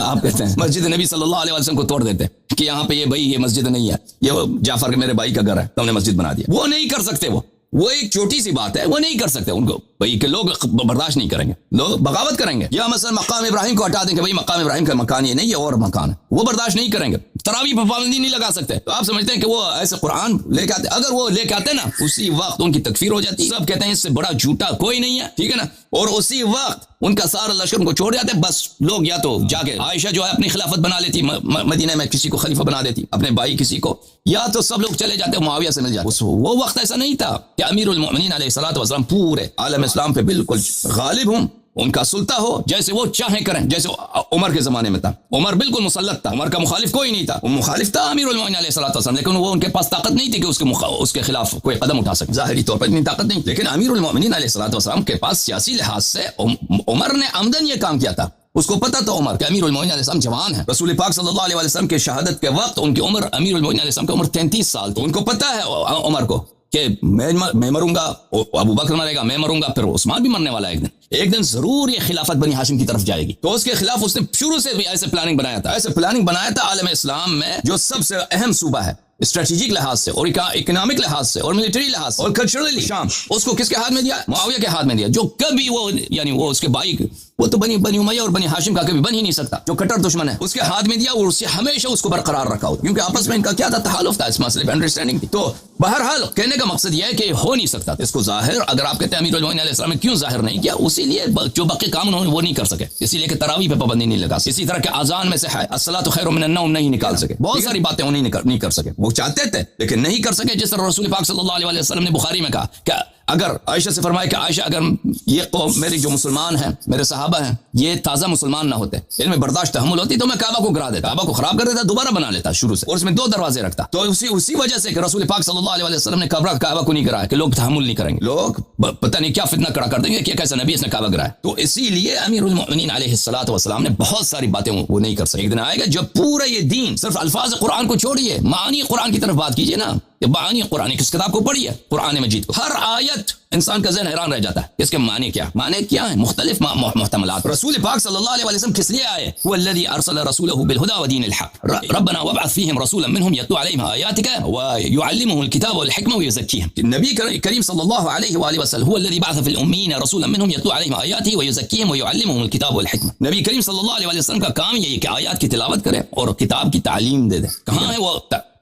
آپ کہتے ہیں مسجد نبی صلی اللہ علیہ وسلم کو توڑ دیتے کہ یہاں پہ یہ مسجد نہیں ہے، یہ جعفر کے میرے بھائی کا گھر ہے، تم نے مسجد بنا دیا. وہ نہیں کر سکتے، وہ ایک چھوٹی سی بات ہے، وہ نہیں کر سکتے ان کو بھائی کہ لوگ برداشت نہیں کریں گے، لوگ بغاوت کریں گے. یا مثلا مقام ابراہیم کو ہٹا دیں کہ بھئی مقام ابراہیم کا مکان یہ نہیں، یہ اور مکان ہے، وہ برداشت نہیں کریں گے. تراویح پر پابندی نہیں لگا سکتے. تو آپ سمجھتے ہیں کہ وہ ایسے قرآن لے کے آتے، اگر وہ لے کے آتے نا اسی وقت ان کی تکفیر ہو جاتی. سب کہتے ہیں اس سے بڑا جھوٹا کوئی نہیں ہے، ٹھیک ہے نا، اور اسی وقت ان کا سارا لشکر ان کو چھوڑ جاتے. بس لوگ یا تو جا کے عائشہ جو ہے اپنی خلافت بنا لیتی، مدینہ میں کسی کو خلیفہ بنا دیتی، اپنے بھائی کسی کو، یا تو سب لوگ چلے جاتے معاویہ سے مل جاتے. وہ وقت ایسا نہیں تھا کہ امیر المومنین علیہ الصلوۃ والسلام پورے عالم اسلام پہ بالکل غالب ہوں، ان کا سلطہ ہو، جیسے وہ چاہیں کریں، جیسے عمر کے زمانے میں تھا. عمر بالکل مسلط تھا، عمر کا مخالف کوئی نہیں تھا، وہ مخالف تھا امیر المومنین علیہ الصلوۃ والسلام، لیکن وہ ان کے پاس طاقت نہیں تھی کہ اس کے خلاف کوئی قدم اٹھا سکے. ظاہری طور پر اتنی طاقت نہیں، لیکن امیر المومنین علیہ الصلوۃ والسلام کے پاس سیاسی لحاظ سے عمر نے عمدن یہ کام کیا تھا. اس کو پتا تھا عمر کہ امیر المومنین علیہ السلام جوان ہے. رسول پاک صلی اللہ علیہ وسلم کے شہادت کے وقت ان کی عمر، امیر المومنین علیہ السلام کی عمر 33 سال تھی. ان کو پتا ہے عمر کو کہ میں مروں گا، ابو بکر مرے گا، میں مروں گا، پھر عثمان بھی مرنے والا ہے. ایک دن ضرور یہ خلافت بنی ہاشم کی طرف جائے گی. تو اس کے خلاف اس نے شروع سے بھی ایسے پلاننگ بنایا تھا عالم اسلام میں جو سب سے اہم صوبہ ہے اسٹریٹجک لحاظ سے اور اکنامک لحاظ سے اور ملٹری لحاظ سے اور کلچرلی، شام اس کو کس کے ہاتھ میں دیا؟ معاویہ کے ہاتھ میں دیا، جو کبھی وہ اس کے بھائی، وہ تو بنی امیہ اور بنی ہاشم کا کبھی بن ہی نہیں سکتا، جو کٹر دشمن ہے، اس کے ہاتھ میں دیا اور اسے ہمیشہ اس کو برقرار رکھا ہو، کیونکہ آپس میں ان کا کیا تھا؟ تحالف تھا، اس مسئلے پہ انڈرسٹینڈنگ تھی. تو بہرحال کہنے کا مقصد یہ ہے کہ ہو نہیں سکتا. اس کو ظاہر، اگر آپ کہتے ہیں امیر المومنین علیہ السلام نے کیوں ظاہر نہیں کیا، اسی لیے جو باقی کام انہوں نے وہ نہیں کر سکے، اسی لیے کہ تراویح پہ پابندی نہیں لگا سکے، اسی طرح کہ اذان میں سے الصلاۃ خیر من النوم نہیں نکال سکے، بہت ساری باتیں وہ نہیں کر سکے. وہ چاہتے تھے لیکن نہیں کر سکے. جس طرح رسول پاک صلی اللہ علیہ وسلم نے بخاری میں کہا کہ اگر عائشہ سے فرمایا کہ عائشہ اگر یہ قوم میری جو مسلمان ہیں، میرے صحابہ ہیں، یہ تازہ مسلمان نہ ہوتے، ان میں برداشت تحمل ہوتی تو میں کعبہ کو گرا دیتا، کعبہ کو خراب کر دیتا، دوبارہ بنا لیتا شروع سے، اور اس میں 2 دروازے رکھتا. تو اسی وجہ سے کہ رسول پاک صلی اللہ علیہ وسلم نے کعبہ کو نہیں گرایا کہ لوگ تحمل نہیں کریں گے، لوگ پتہ نہیں کیا فتنہ کھڑا کر دیں گے کہ کیسا نبی اس نے کعبہ گرایا. تو اسی لیے امیر المومنین علیہ الصلوۃ والسلام نے بہت ساری باتیں وہ نہیں کر سکے. ایک دن آئے گا جب پورا یہ دین صرف الفاظ قرآن کو چھوڑیے، معانی قرآن کی طرف بات کیجیے نا. معانی قرآن کس کتاب کو پڑھیے، قرآن مجید کو، ہر آیت انسان کا ذہن حیران رہ جاتا ہے اس کے معنی کیا ہیں، مختلف محتملات. رسول پاک صلی اللہ علیہ وسلم کس لیے آئے؟ هو الذي ارسل رسوله بالهدى ودين الحق ربنا وابعث فيهم رسولا منهم يتلو عليهم آياتك ويعلمهم الكتاب والحكمة ويزكيهم. نبی کریم صلی اللہ علیہ وآلہ وسلم هو الذي بعث في الأميين رسولا منهم يتلو عليهم آياته ويزكيهم ويعلمهم الكتاب والحكمة. نبی کریم صلی اللہ علیہ وسلم کا کام یہی کہ آیات کی تلاوت کرے اور کتاب کی تعلیم دے دے. کہاں ہے وہ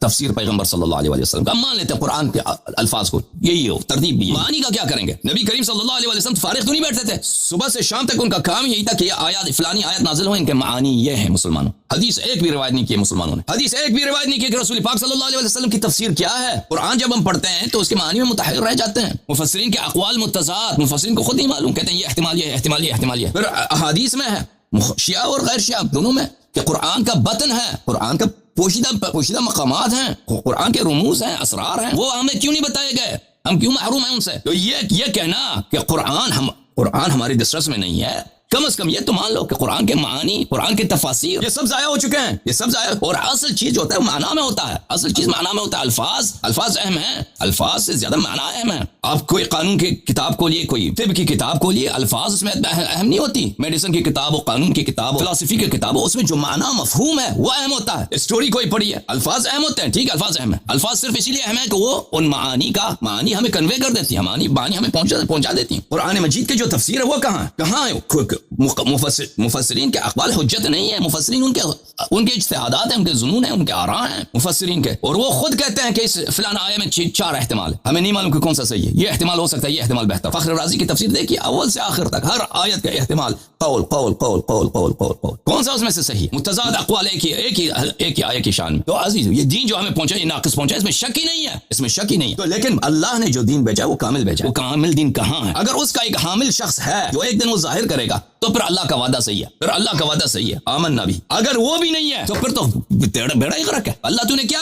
تفسیر پیغمبر صلی اللہ علیہ وسلم کا؟ مان لیتے ہیں قرآن کے الفاظ کو، یہی ہو ترتیب بھی. معنی کا کیا کریں گے؟ نبی کریم صلی اللہ علیہ وسلم فارغ تو نہیں بیٹھتے تھے، صبح سے شام تک ان کا کام یہی تھا کہ یہ آیات فلانی آیت نازل ہوئے، ان کے معنی یہ ہیں. مسلمانوں حدیث ایک بھی روایت نہیں کی مسلمانوں نے، حدیث ایک بھی روایت نہیں کی کہ رسول پاک صلی اللہ علیہ وسلم کی تفسیر کیا ہے. قرآن جب ہم پڑھتے ہیں تو اس کے معنی میں متحیر رہ جاتے ہیں. مفسرین کے اقوال متضاد، مفسرین کو خود نہیں معلوم، کہتے ہیں یہ احتمال، یہ احتمال، یہ احتمال، یہ. پھر احادیث میں ہے شیعہ اور غیر شیعہ دونوں میں کہ قرآن کا بطن ہے، قرآن کا پوشیدہ مقامات ہیں، قرآن کے رموز ہیں، اسرار ہیں، وہ ہمیں کیوں نہیں بتائے گئے؟ ہم کیوں محروم ہیں ان سے؟ تو یہ کہنا کہ قرآن ہماری دسترس میں نہیں ہے، کم از کم یہ تو مان لو کہ قرآن کے معانی، قرآن کے تفاسیر یہ سب ضائع ہو چکے ہیں، یہ سب ضائع. اور اصل چیز جو ہوتا ہے وہ معنی میں ہوتا ہے، اصل چیز معنی میں ہوتا ہے. الفاظ اہم ہیں، الفاظ سے زیادہ معنی اہم ہے. آپ کوئی قانون کی کتاب کو لیے، کوئی طب کی کتاب کو لیے، الفاظ اس میں اہم نہیں ہوتی. میڈیسن کی کتاب ہو، قانون کی کتاب ہو، فلسفی کی کتاب ہو، اس میں جو معنی مفہوم ہے وہ اہم ہوتا ہے. اسٹوری کوئی پڑھی ہے، الفاظ اہم ہوتے ہیں، ٹھیک ہے، الفاظ اہم ہیں. الفاظ صرف اسی لیے اہم ہے کہ وہ ان معانی ہمیں کنوے کر دیتی ہیں، معانی ہمیں پہنچا دیتی ہیں. قرآن مجید کی جو تفسیر ہے وہ کہاں ہے؟ مفسرین کے اقوال حجت نہیں ہے، مفسرین ان کے اجتہادات ہیں، ان کے ظنون ہیں، ان کے آراء ہیں مفسرین کے. اور وہ خود کہتے ہیں کہ اس فلانا آیت میں 4 احتمال ہے، ہمیں نہیں معلوم کہ کون سا صحیح ہے. یہ احتمال ہو سکتا ہے، یہ احتمال بہتر. فخر رازی کی تفسیر دیکھیے، اول سے آخر تک ہر آیت کا احتمال قول قول قول قول قول قول قول، کون سا اس میں سے صحیح؟ متضاد اقوال ایک ہی آیت کی شان میں. تو عزیز، یہ دین جو ہمیں پہنچا، یہ ناقص پہنچا، اس میں شک ہی نہیں ہے، اس میں شک ہی نہیں ہے. تو لیکن اللہ نے جو دین بھیجا وہ کامل بھیجا. وہ کامل دین کہاں ہے؟ اگر اس کا ایک حامل شخص ہے جو ایک دن وہ ظاہر کرے گا تو پھر اللہ کا وعدہ صحیح ہے، پھر اللہ کا وعدہ صحیح ہے، آمنا بھی. اگر وہ بھی نہیں ہے تو پھر تو بیڑا ہی غرق ہے. اللہ تو نے کیا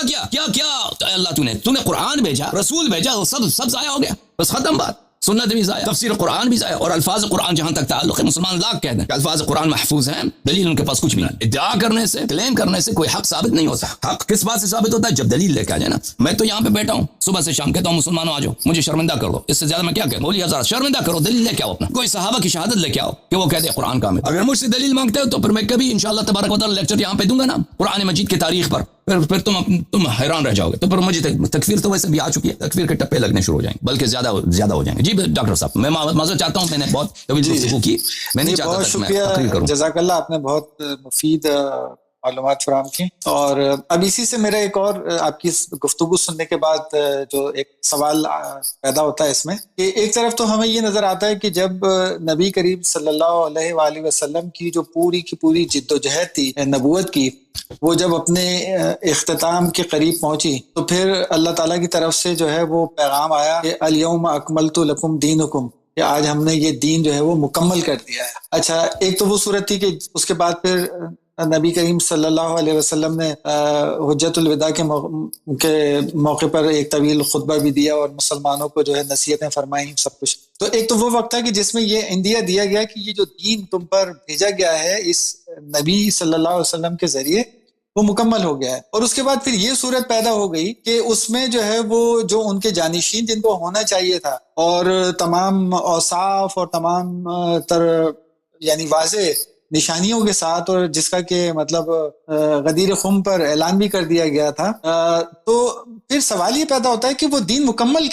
اللہ تو نے قرآن بھیجا، رسول بھیجا، سب ضائع ہو گیا، بس ختم بات. سنت بھی ضائع، تفسیر قرآن بھی ضائع. اور الفاظ قرآن جہاں تک تعلق ہے، مسلمان لاکھ کہتے ہیں کہ الفاظ قرآن محفوظ ہیں، دلیل ان کے پاس کچھ بھی نہیں. ادعا کرنے سے، کلیم کرنے سے کوئی حق ثابت نہیں ہوتا. حق کس بات سے ثابت ہوتا ہے؟ جب دلیل لے کے آ جائے نا. میں تو یہاں پہ بیٹھا ہوں صبح سے شام، کہتا ہوں مسلمانوں آ جاؤ، مجھے شرمندہ کر دو، اس سے زیادہ میں کیا کہوں؟ مولوی حضرات شرمندہ کرو، دلیل لے کے آؤ، اپنا کوئی صحابہ کی شہادت لے کے آؤ کہ وہ کہتے ہیں قرآن کامل. اگر مجھ سے دلیل مانگتے ہو تو پھر میں کبھی انشاءاللہ تبارک و تعالی لیکچر یہاں پہ دوں گا نا قرآن مجید کی تاریخ پر. پھر تم حیران رہ جاؤ گے. تو پھر مجھے تکفیر تو ویسے بھی آ چکی ہے، تکفیر کے ٹپے لگنے شروع ہو جائیں گے، بلکہ زیادہ ہو جائیں گے. جی ڈاکٹر صاحب، میں معذرت چاہتا ہوں، میں نے بہت گفتگو کی، میں نہیں چاہتا بہت شکریہ، جزاک اللہ، آپ نے بہت مفید معلومات فراہم کی. اور اب اسی سے میرا ایک اور آپ کی گفتگو سننے کے بعد جو ایک سوال پیدا ہوتا ہے اس میں، کہ ایک طرف تو ہمیں یہ نظر آتا ہے کہ جب نبی کریم صلی اللہ علیہ وآلہ وسلم کی جو پوری کی پوری جد و جہد تھی نبوت کی، وہ جب اپنے اختتام کے قریب پہنچی تو پھر اللہ تعالیٰ کی طرف سے جو ہے وہ پیغام آیا کہ الیوم اکملت لکم دینکم، کہ آج ہم نے یہ دین جو ہے وہ مکمل کر دیا ہے. اچھا، ایک تو وہ صورت تھی کہ اس کے بعد پھر نبی کریم صلی اللہ علیہ وسلم نے حجت الوداع کے موقع پر ایک طویل خطبہ بھی دیا اور مسلمانوں کو جو ہے نصیحتیں فرمائیں، سب کچھ. تو ایک تو وہ وقت تھا کہ جس میں یہ عندیہ دیا گیا کہ یہ جو دین تم پر بھیجا گیا ہے اس نبی صلی اللہ علیہ وسلم کے ذریعے، وہ مکمل ہو گیا ہے. اور اس کے بعد پھر یہ صورت پیدا ہو گئی کہ اس میں جو ہے وہ جو ان کے جانشین جن کو ہونا چاہیے تھا، اور تمام اوصاف اور تمام تر یعنی واضح نشانیوں کے ساتھ، اور جس کا کہ مطلب غدیر خم پر اعلان بھی کر دیا گیا تھا، تو پھر سوال یہ پیدا ہوتا ہے کہ وہ دین مکمل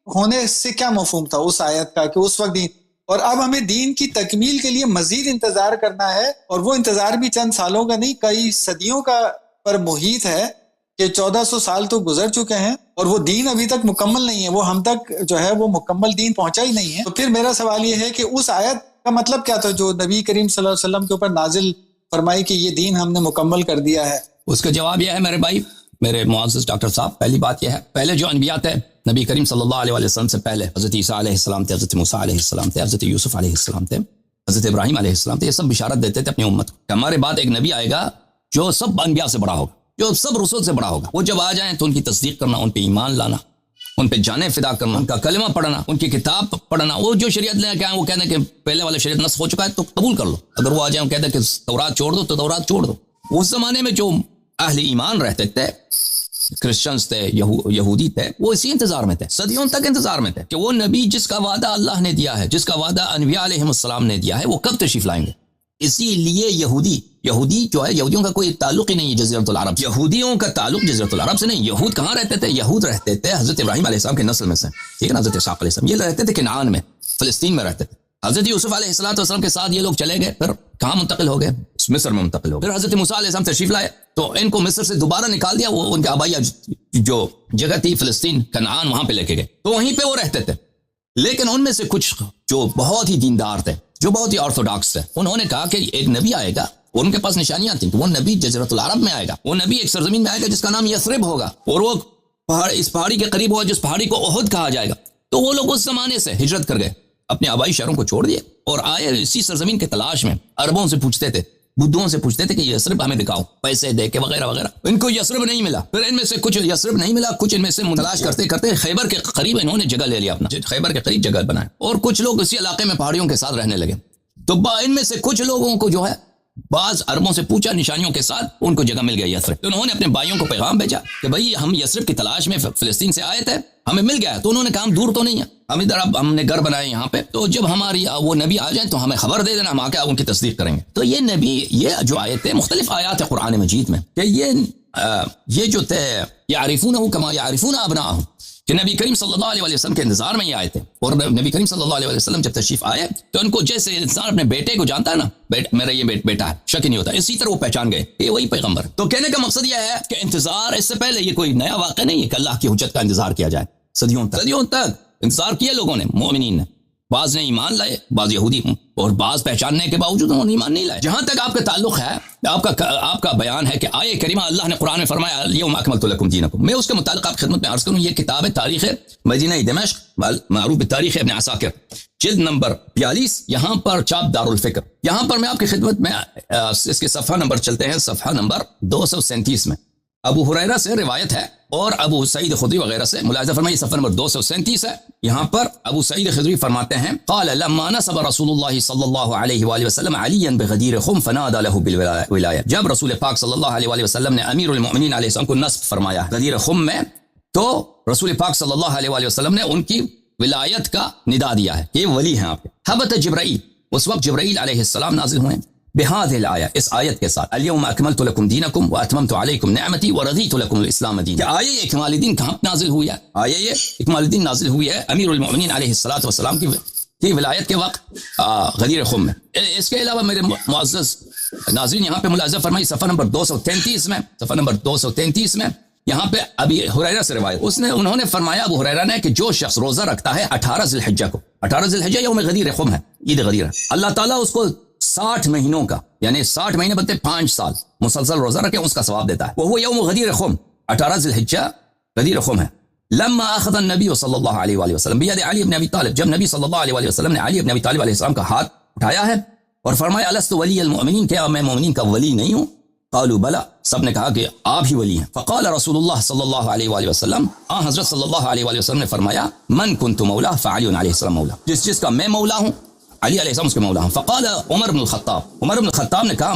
ہونے سے کیا مفہوم تھا اس آیت کا کہ اس وقت دین، اور اب ہمیں دین کی تکمیل کے لیے مزید انتظار کرنا ہے، اور وہ انتظار بھی چند سالوں کا نہیں، کئی صدیوں کا پر محیط ہے کہ 1400 سال تو گزر چکے ہیں اور وہ دین ابھی تک مکمل نہیں ہے، وہ ہم تک جو ہے وہ مکمل دین پہنچا ہی نہیں ہے. تو پھر میرا سوال یہ ہے کہ اس آیت کا مطلب کیا تھا جو نبی کریم صلی اللہ علیہ وسلم کے اوپر نازل فرمائی کہ یہ دین ہم نے مکمل کر دیا ہے؟ اس کا جواب یہ ہے میرے بھائی، میرے معزز ڈاکٹر صاحب. پہلی بات یہ ہے، پہلے جو انبیاء تھے نبی کریم صلی اللہ علیہ وسلم سے پہلے، حضرت عیسیٰ علیہ السلام تھے، حضرت موسیٰ علیہ السلام تھے، حضرت یوسف علیہ السلام تھے، حضرت ابراہیم علیہ السلام تھے. یہ سب بشارت دیتے تھے اپنی امت کو کہ ہمارے بعد ایک نبی آئے گا جو سب انبیاء سے بڑا ہوگا، جو سب رسول سے بڑا ہوگا. وہ جب آ جائیں تو ان کی تصدیق کرنا، ان پہ ایمان لانا، ان پہ جانیں فدا کرنا، ان کا کلمہ پڑھنا، ان کی کتاب پڑھنا. وہ جو شریعت لے کے آئیں وہ کہتے ہیں کہ پہلے والا شریعت نسخ ہو چکا ہے تو قبول کر لو. اگر وہ آ جائیں کہتے ہیں کہ تورات چھوڑ دو تو تورات چھوڑ دو. اس زمانے میں جو اہل ایمان رہتے تھے، کرسچنز تھے، یہودی تھے، وہ اسی انتظار میں تھے، صدیوں تک انتظار میں تھے کہ وہ نبی جس کا وعدہ اللہ نے دیا ہے، جس کا وعدہ انبیاء علیہ السلام نے دیا ہے، وہ کب تشریف لائیں گے. اسی لیے یہودی جو ہے، یہودیوں کا کوئی تعلق ہی نہیں ہے جزیرۃ العرب. یہودیوں کا تعلق جزیرۃ العرب سے نہیں. یہود کہاں رہتے تھے؟ یہود رہتے تھے حضرت ابراہیم علیہ السلام کے نسل میں سے، ٹھیک ہے نا، حضرت اسحاق علیہ السلام. یہ رہتے تھے کنعان میں، فلسطین میں رہتے تھے. حضرت یوسف علیہ السلام کے ساتھ یہ لوگ چلے گئے، پھر کہاں منتقل ہو گئے؟ مصر میں منتقل ہو گئے. پھر حضرت موسیٰ علیہ السلام تشریف لائے تو ان کو مصر سے دوبارہ نکال دیا. وہ ان کے آبائی جو جگہ تھی فلسطین، کنعان، وہاں پہ لے کے گئے، تو وہیں پہ وہ رہتے تھے. لیکن ان میں سے کچھ جو بہت ہی دیندار تھے، جو بہت ہی آرتھوڈاکس تھے، انہوں نے کہا کہ ایک نبی آئے گا. ان کے پاس نشانیاں تھیں کہ وہ نبی جزیرۃ العرب میں آئے گا، وہ نبی ایک سرزمین میں آئے گا جس کا نام یثرب ہوگا، اور وہ اس پہاڑی کے قریب ہوگا جس پہاڑی کو احد کہا جائے گا. تو وہ لوگ اس زمانے سے ہجرت کر گئے، اپنے آبائی شہروں کو چھوڑ دیے اور آئے اسی سرزمین کے تلاش میں. عربوں سے پوچھتے تھے بدھوں سے پوچھتے تھے کہ یثرب ہمیں دکھاؤ پیسے دے کے وغیرہ وغیرہ. ان کو یثرب نہیں ملا. پھر ان میں سے کچھ یثرب نہیں ملا, کچھ ان میں سے تلاش کرتے کرتے خیبر کے قریب انہوں نے جگہ لے لیا اپنا, خیبر کے قریب جگہ بنایا, اور کچھ لوگ اسی علاقے میں پہاڑیوں کے ساتھ رہنے لگے. تو ان میں سے کچھ لوگوں کو جو ہے بعض عربوں سے پوچھا نشانیوں کے ساتھ, ان کو جگہ مل گئی یثرب. تو انہوں نے اپنے بھائیوں کو پیغام بھیجا کہ بھائی ہم یثرب کی تلاش میں فلسطین سے آئے تھے, ہمیں مل گیا. تو انہوں نے کہا ہم دور تو نہیں ہیں, ہم ادھر اب ہم نے گھر بنائے یہاں پہ, تو جب ہماری وہ نبی آ جائیں تو ہمیں خبر دے دینا, ہم آ کے ان کی تصدیق کریں گے. تو یہ نبی, یہ جو آیتیں مختلف آیات ہے قرآن مجید میں کہ یہ جو تھے یعرفونہ کما یعرفون ابناءہم, کہ نبی کریم صلی اللہ علیہ وسلم کے انتظار میں یہ آئے تھے. اور نبی کریم صلی اللہ علیہ وسلم جب تشریف آئے تو ان کو جیسے انسان اپنے بیٹے کو جانتا ہے نا, میرا یہ بیٹا ہے, شک نہیں ہوتا, اسی طرح وہ پہچان گئے یہ وہی پیغمبر. تو کہنے کا مقصد یہ ہے کہ انتظار اس سے پہلے یہ کوئی نیا واقعہ نہیں ہے کہ اللہ کی حجت کا انتظار کیا جائے. صدیوں تک انتظار کیا لوگوں نے, مومنین نے. بعض نے ایمان لائے, بعض یہودی, اور بعض پہچاننے کے باوجود انہوں نے ایمان نہیں لائے. جہاں تک آپ کا تعلق ہے, آپ کا بیان ہے کہ آیے کریمہ اللہ نے قرآن میں فرمایا الیوم اکملت لکم دینکم, میں اس کے متعلق آپ خدمت میں عرض کروں. یہ کتاب ہے تاریخ مدینہ دمشق معروف بتاریخ ابن عساکر, جلد نمبر 42, یہاں پر چاپ دار الفکر. یہاں پر میں آپ کی خدمت میں اس کے صفحہ نمبر چلتے ہیں, صفحہ نمبر 237 میں ابو ہریرہ سے روایت ہے اور ابو سعید خدری وغیرہ سے. ملاحظہ فرمائیے صفحہ نمبر 237 ہے. یہاں پر ابو سعید خدری فرماتے ہیں قال لما نسب رسول اللہ صلی اللہ علیہ وآلہ وسلم علیا بغدیر خم فنادى له بالولایہ, جب رسول پاک صلی اللہ علیہ وآلہ وسلم نے امیر المؤمنین علیہ السلام کو نصب فرمایا غدیر خم میں, تو رسول پاک صلی اللہ علیہ وآلہ وسلم نے ان کی ولایت کا ندا دیا ہے کہ یہ ولی ہیں آپ کے. حبت جبرائیل, اس وقت جبرائیل علیہ السلام نازل ہوئے بهذه الآية, اس آیت کے ساتھ اليوم اکملت لکم دینکم واتممت علیکم نعمتی ورضیت لکم الاسلام دینا. کہ آیہ اکمال الدین کہاں نازل ہوئی ہے؟ آیہ اکمال الدین نازل ہوئی ہے امیر المؤمنین علیہ السلام کی ولایت کے وقت غدیر خم میں. اس کے علاوہ میرے معزز ناظرین یہاں پہ ملاحظہ فرمائی صفحہ نمبر 233 میں, صفحہ نمبر 233 میں یہاں پہ ابی ہریرہ سے روایت, انہوں نے فرمایا ابو ہریرہ نے کہ جو شخص روزہ رکھتا ہے 18 ذی الحجہ کو, 18 ذی الحجہ یوم غدیر خم ہے, عید غدیر, اللہ تعالیٰ اس کو 60 مہینوں کا, یعنی 60 مہینے بنتے 5 سال مسلسل روزہ رکھے اس کا ثواب دیتا ہے. وہ یوم غدیر خم, 18 ذی الحجہ غدیر خم ہے. لما اخذ النبی صلی اللہ علیہ وآلہ وسلم بیاد علی بن ابی طالب, جب نبی صلی اللہ علیہ وآلہ وسلم نے علی بن ابی طالب علیہ السلام کا ہاتھ اٹھایا ہے اور فرمایا الست ولی المؤمنین, کیا میں مومنین کا ولی نہیں ہوں؟ قالوا بلا, سب نے کہا کہ آپ ہی ولی ہیں. فقال رسول اللہ صلی اللہ علیہ وآلہ وسلم, حضرت صلی اللہ علیہ وآلہ وسلم نے فرمایا من کنت مولا فعلی علیہ السلام مولا, جس کا میں مولا ہوں علی علیہ السلام اس کے مولا ہوں. فقال عمر بن الخطاب, عمر بن الخطاب نے کہا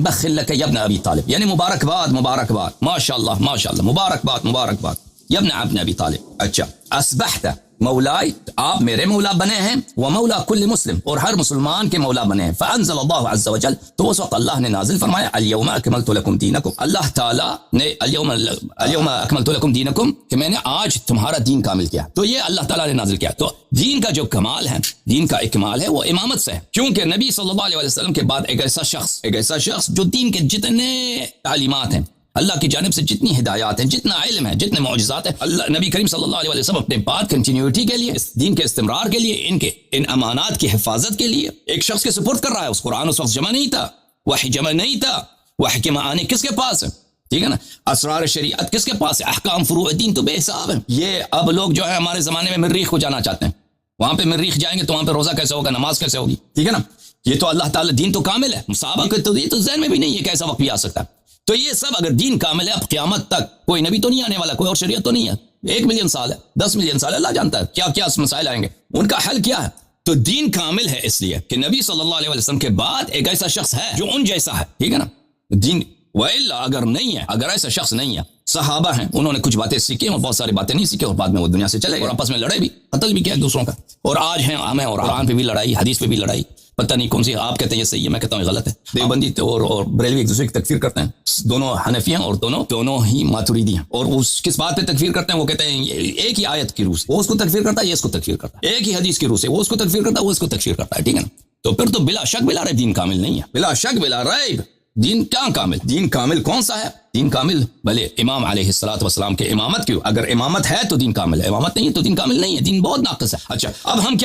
بخ لک یا ابن ابی طالب, یعنی مبارکباد ماشاءاللہ مبارکباد یا ابن ابی طالب. اچھا, اصبحت مولائی, آپ میرے مولا بنے ہیں, ومولا کل مسلم, اور ہر مسلمان کے مولا بنے ہیں. فانزل اللہ عز وجل, تو اس وقت اللہ نے نازل فرمایا الیوم اکملت لکم دینکم, اللہ تعالیٰ نے الیوم اکملت لکم دینکم, کہ میں نے آج تمہارا دین کامل کیا. تو یہ اللہ تعالیٰ نے نازل کیا. تو دین کا جو کمال ہے, دین کا اکمال ہے, وہ امامت سے ہے, کیونکہ نبی صلی اللہ علیہ وسلم کے بعد ایک ایسا شخص جو دین کے جتنے تعلیمات ہیں, اللہ کی جانب سے جتنی ہدایات ہیں, جتنا علم ہے, جتنے معجزات ہیں, اللہ نبی کریم صلی اللہ علیہ وسلم اپنے بعد کنٹینیوٹی کے لیے, اس دین کے استمرار کے لیے, ان امانات کی حفاظت کے لیے ایک شخص کے سپرد کر رہا ہے. اس قرآن اس وقت جمع نہیں تھا, وحی جمع نہیں تھا, وحی کے معانی کس کے پاس ہے, ٹھیک ہے نا, اسرار شریعت کس کے پاس ہے, احکام فروع دین تو بے حساب ہے. یہ اب لوگ جو ہے ہمارے زمانے میں مریخ کو جانا چاہتے ہیں, وہاں پہ مریخ جائیں گے تو وہاں پہ روزہ کیسے ہوگا, نماز کیسے ہوگی, ٹھیک ہے نا. یہ تو اللہ تعالیٰ دین تو کامل ہے, صحابہ کے تو یہ تو ذہن میں بھی نہیں ہے کیسا وقت بھی آ سکتا ہے. تو یہ سب اگر دین کامل ہے, اب قیامت تک کوئی نبی تو نہیں آنے والا, کوئی اور شریعت تو نہیں ہے, 1 ملین سال ہے, 10 ملین سال ہے, اللہ جانتا ہے کیا کیا مسائل آئیں گے, ان کا حل کیا ہے. تو دین کامل ہے اس لیے کہ نبی صلی اللہ علیہ وسلم کے بعد ایک ایسا شخص ہے جو ان جیسا ہے, ٹھیک ہے نا. دین وَإِلَّا اگر نہیں ہے, اگر ایسا شخص نہیں ہے, صحابہ ہیں, انہوں نے کچھ باتیں سیکھی اور بہت ساری باتیں نہیں سیکھی, اور بعد میں وہ دنیا سے چلے گئے اور آپس میں لڑے بھی, قتل بھی کیا دوسروں کا. اور آج ہیں ہمیں, اور قرآن پہ بھی لڑائی, حدیث پہ بھی لڑائی, پتہ نہیں کون سی, آپ کہتے ہیں یہ صحیح ہے, میں کہتا ہوں یہ غلط ہے. دیوبندی اور بریلوی ایک دوسرے کی تکفیر کرتے ہیں, دونوں حنفی ہیں اور دونوں ہی ماتوریدی ہیں. اور اس کس بات پہ تکفیر کرتے ہیں, وہ کہتے ہیں ایک ہی آیت کی روح سے وہ اس کو تکفیر کرتا ہے, یہ اس کو تکفیر کرتا ہے, ایک ہی حدیث کی روح سے وہ اس کو تکفیر کرتا ہے, وہ اس کو تکفیر کرتا ہے, ٹھیک ہے نا. تو پھر تو بلا شک بلا ریب دین کامل نہیں ہے, بلا شک بلا ریب دین کیا کامل. دین کامل کون سا ہے؟ دین کامل بھلے امام علیہ الصلوۃ والسلام کے امامت کیوں, اگر امامت ہے تو دین کامل ہے, امامت نہیں ہے تو دین کامل نہیں ہے, دین بہت ناقص ہے. اچھا, اب ہم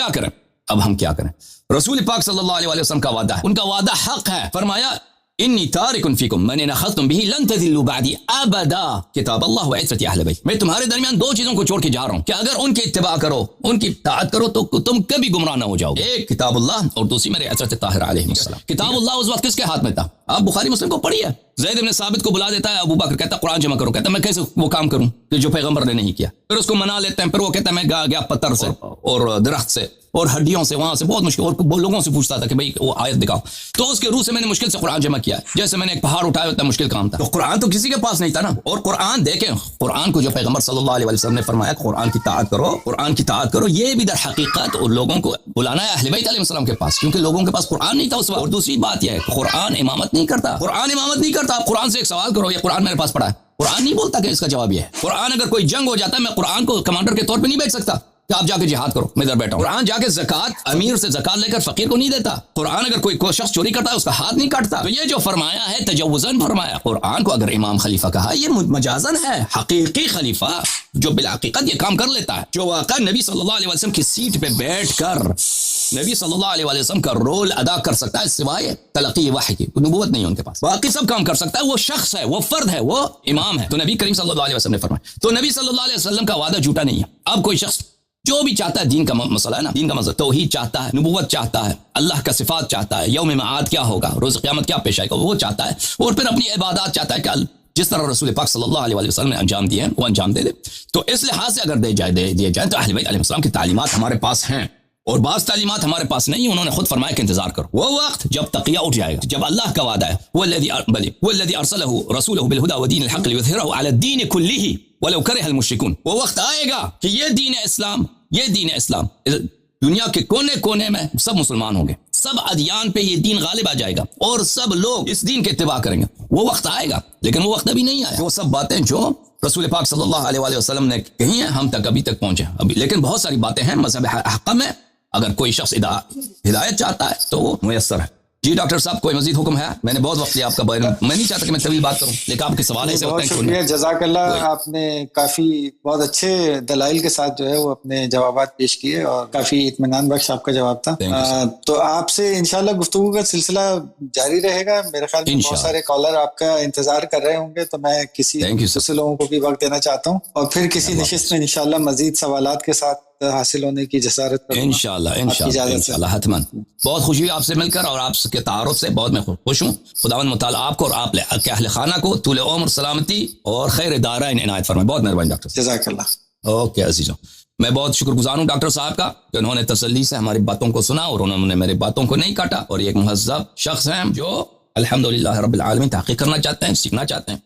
کیا کریں؟ رسول پاک صلی اللہ علیہ وسلم کا وعدہ ہے, ان کا وعدہ حق ہے. فرمایا انی تارک فیکم من اخذتم به لن تذلوا بعدی ابدا, کتاب اللہ و عترت اہل بیت. میں تمہارے درمیان 2 چیزوں کو چھوڑ کے جا رہا ہوں کہ اگر ان کی اتباع کرو, ان کی اطاعت کرو تو تم کبھی گمراہ نہ ہو جاؤ. ایک کتاب اللہ اور دوسری میرے عترت طاہرہ علیہ السلام. کتاب اللہ اس وقت کس کے ہاتھ میں تھا؟ آپ بخاری مسلم کو پڑھیے. زید بن ثابت کو بلا دیتا ہے ابو بکر, کہتا ہے قرآن جمع کرو. کہتا ہے میں کیسے وہ کام کروں کہ جو پیغمبر نے نہیں کیا. پھر اس کو منا لیتے ہیں. پھر وہ کہتا ہے میں گیا پتھر سے اور درخت سے اور ہڈیوں سے, وہاں سے بہت مشکل, اور وہ لوگوں سے پوچھتا تھا کہ بھئی وہ آیت دکھاؤ. تو اس کے روح سے میں نے مشکل سے قرآن جمع کیا, جیسے میں نے ایک پہاڑ اٹھایا ہوتا مشکل کام تھا. تو قرآن تو کسی کے پاس نہیں تھا نا. اور قرآن دیکھیں, قرآن کو جو پیغمبر صلی اللہ علیہ وسلم نے فرمایا قرآن کی اطاعت کرو, قرآن کی اطاعت کرو, یہ بھی در حقیقت اور لوگوں کو بلانا ہے اہل بیت علیہ السلام کے پاس, کیونکہ لوگوں کے پاس قرآن نہیں تھا اس وقت. اور دوسری بات یہ ہے کہ قرآن امامت نہیں کرتا. قرآن امامت نہیں کرتا. آپ قرآن سے ایک سوال کرو, یہ قرآن میرے پاس پڑھا ہے. قرآن نہیں بولتا کہ اس کا جواب یہ ہے. قرآن اگر کوئی جنگ ہو جاتا ہے, میں قرآن کو کمانڈر کے طور پہ نہیں بھیج سکتا کہ آپ جا کے جہاد کرو, میں ادھر بیٹھا ہوں. قرآن جا کے زکات امیر سے زکات لے کر فقیر کو نہیں دیتا. قرآن اگر کوئی شخص چوری کرتا ہے اس کا ہاتھ نہیں کاٹتا. تو یہ جو فرمایا ہے تجوزاً فرمایا. قرآن کو اگر امام خلیفہ کہا, یہ مجازاً ہے. حقیقی خلیفہ جو بالحقیقت یہ کام کر لیتا ہے, جو واقعا نبی صلی اللہ علیہ وسلم کی سیٹ پہ بیٹھ کر نبی صلی اللہ علیہ وسلم کا رول ادا کر سکتا ہے, سوائے تلقی وحی کی. نبوت نہیں ہے ان کے پاس, باقی سب کام کر سکتا ہے. وہ شخص ہے, وہ فرد ہے, وہ امام ہے. تو نبی کریم صلی اللہ علیہ وسلم نے فرمایا. تو نبی صلی اللہ علیہ وسلم کا وعدہ جھوٹا نہیں ہے. اب کوئی شخص جو بھی چاہتا ہے, دین کا مسئلہ ہے نا, دین کا مسئلہ توحید چاہتا ہے, نبوت چاہتا ہے, اللہ کا صفات چاہتا ہے, یوم معاد کیا ہوگا, روز قیامت کیا پیش آئے گا, وہ چاہتا ہے. اور پھر اپنی عبادات چاہتا ہے کہ جس طرح رسول پاک صلی اللہ علیہ وسلم نے انجام دیے ہیں وہ انجام دے دے. تو اس لحاظ سے اگر دیے جائے تو اہل بیت علیہ السلام کی تعلیمات ہمارے پاس ہیں, اور بعض تعلیمات ہمارے پاس نہیں. انہوں نے خود فرمایا کہ انتظار کرو, وہ وقت جب تقیہ اٹھ جائے گا, جب اللہ کا وعدہ ہے والذی ارسلہ رسولہ بالہدی ودین الحق لیظہرہ علی الدین کلہ ولو کرہ المشرکون. وہ وقت آئے گا کہ یہ دین اسلام دنیا کے کونے کونے میں سب مسلمان ہوں گے, سب ادیان پہ یہ دین غالب آ جائے گا اور سب لوگ اس دین کے اتباع کریں گے. وہ وقت آئے گا, لیکن وہ وقت ابھی نہیں آیا. وہ سب باتیں جو رسول پاک صلی اللہ علیہ وسلم نے کہی ہیں ہم تک ابھی تک پہنچے ابھی, لیکن بہت ساری باتیں ہیں مذہب حق میں. اگر کوئی شخص ہدایت چاہتا ہے تو وہ میسر ہے. جی ڈاکٹر صاحب کوئی مزید حکم ہے؟ میں نے بہت وقت لیا آپ کا, میں نہیں چاہتا کہ میں طویل بات کروں, لیکن آپ کے سوال ہے. بہت شکریہ, جزاک اللہ. آپ نے کافی بہت اچھے دلائل کے ساتھ جو ہے وہ اپنے جوابات پیش کیے, اور کافی اطمینان بخش آپ کا جواب تھا. تو آپ سے انشاءاللہ گفتگو کا سلسلہ جاری رہے گا. میرے خیال میں بہت سارے کالر آپ کا انتظار کر رہے ہوں گے, تو میں کسی دوسرے لوگوں کو بھی وقت دینا چاہتا ہوں, اور پھر کسی نشست میں انشاءاللہ مزید سوالات کے ساتھ حاصل ہونے کی جسارت کروں. انشاءاللہ حتماً. بہت خوشی ہوئی آپ سے مل کر, اور آپ کے تعارف سے بہت میں خوش ہوں. خداوند متعال آپ کو اور آپ کے اہل خانہ کو طول عمر, سلامتی اور خیر دارین عنایت فرمائے. بہت مہربانی ڈاکٹر, جزاک اللہ. اوکے عزیزوں, میں بہت شکر گزار ہوں ڈاکٹر صاحب کا کہ انہوں نے تسلی سے ہماری باتوں کو سنا اور انہوں نے میری باتوں کو نہیں کاٹا. اور یہ ایک مہذب شخص ہیں جو الحمدللہ رب العالمین تحقیق کرنا چاہتے ہیں, سیکھنا چاہتے ہیں.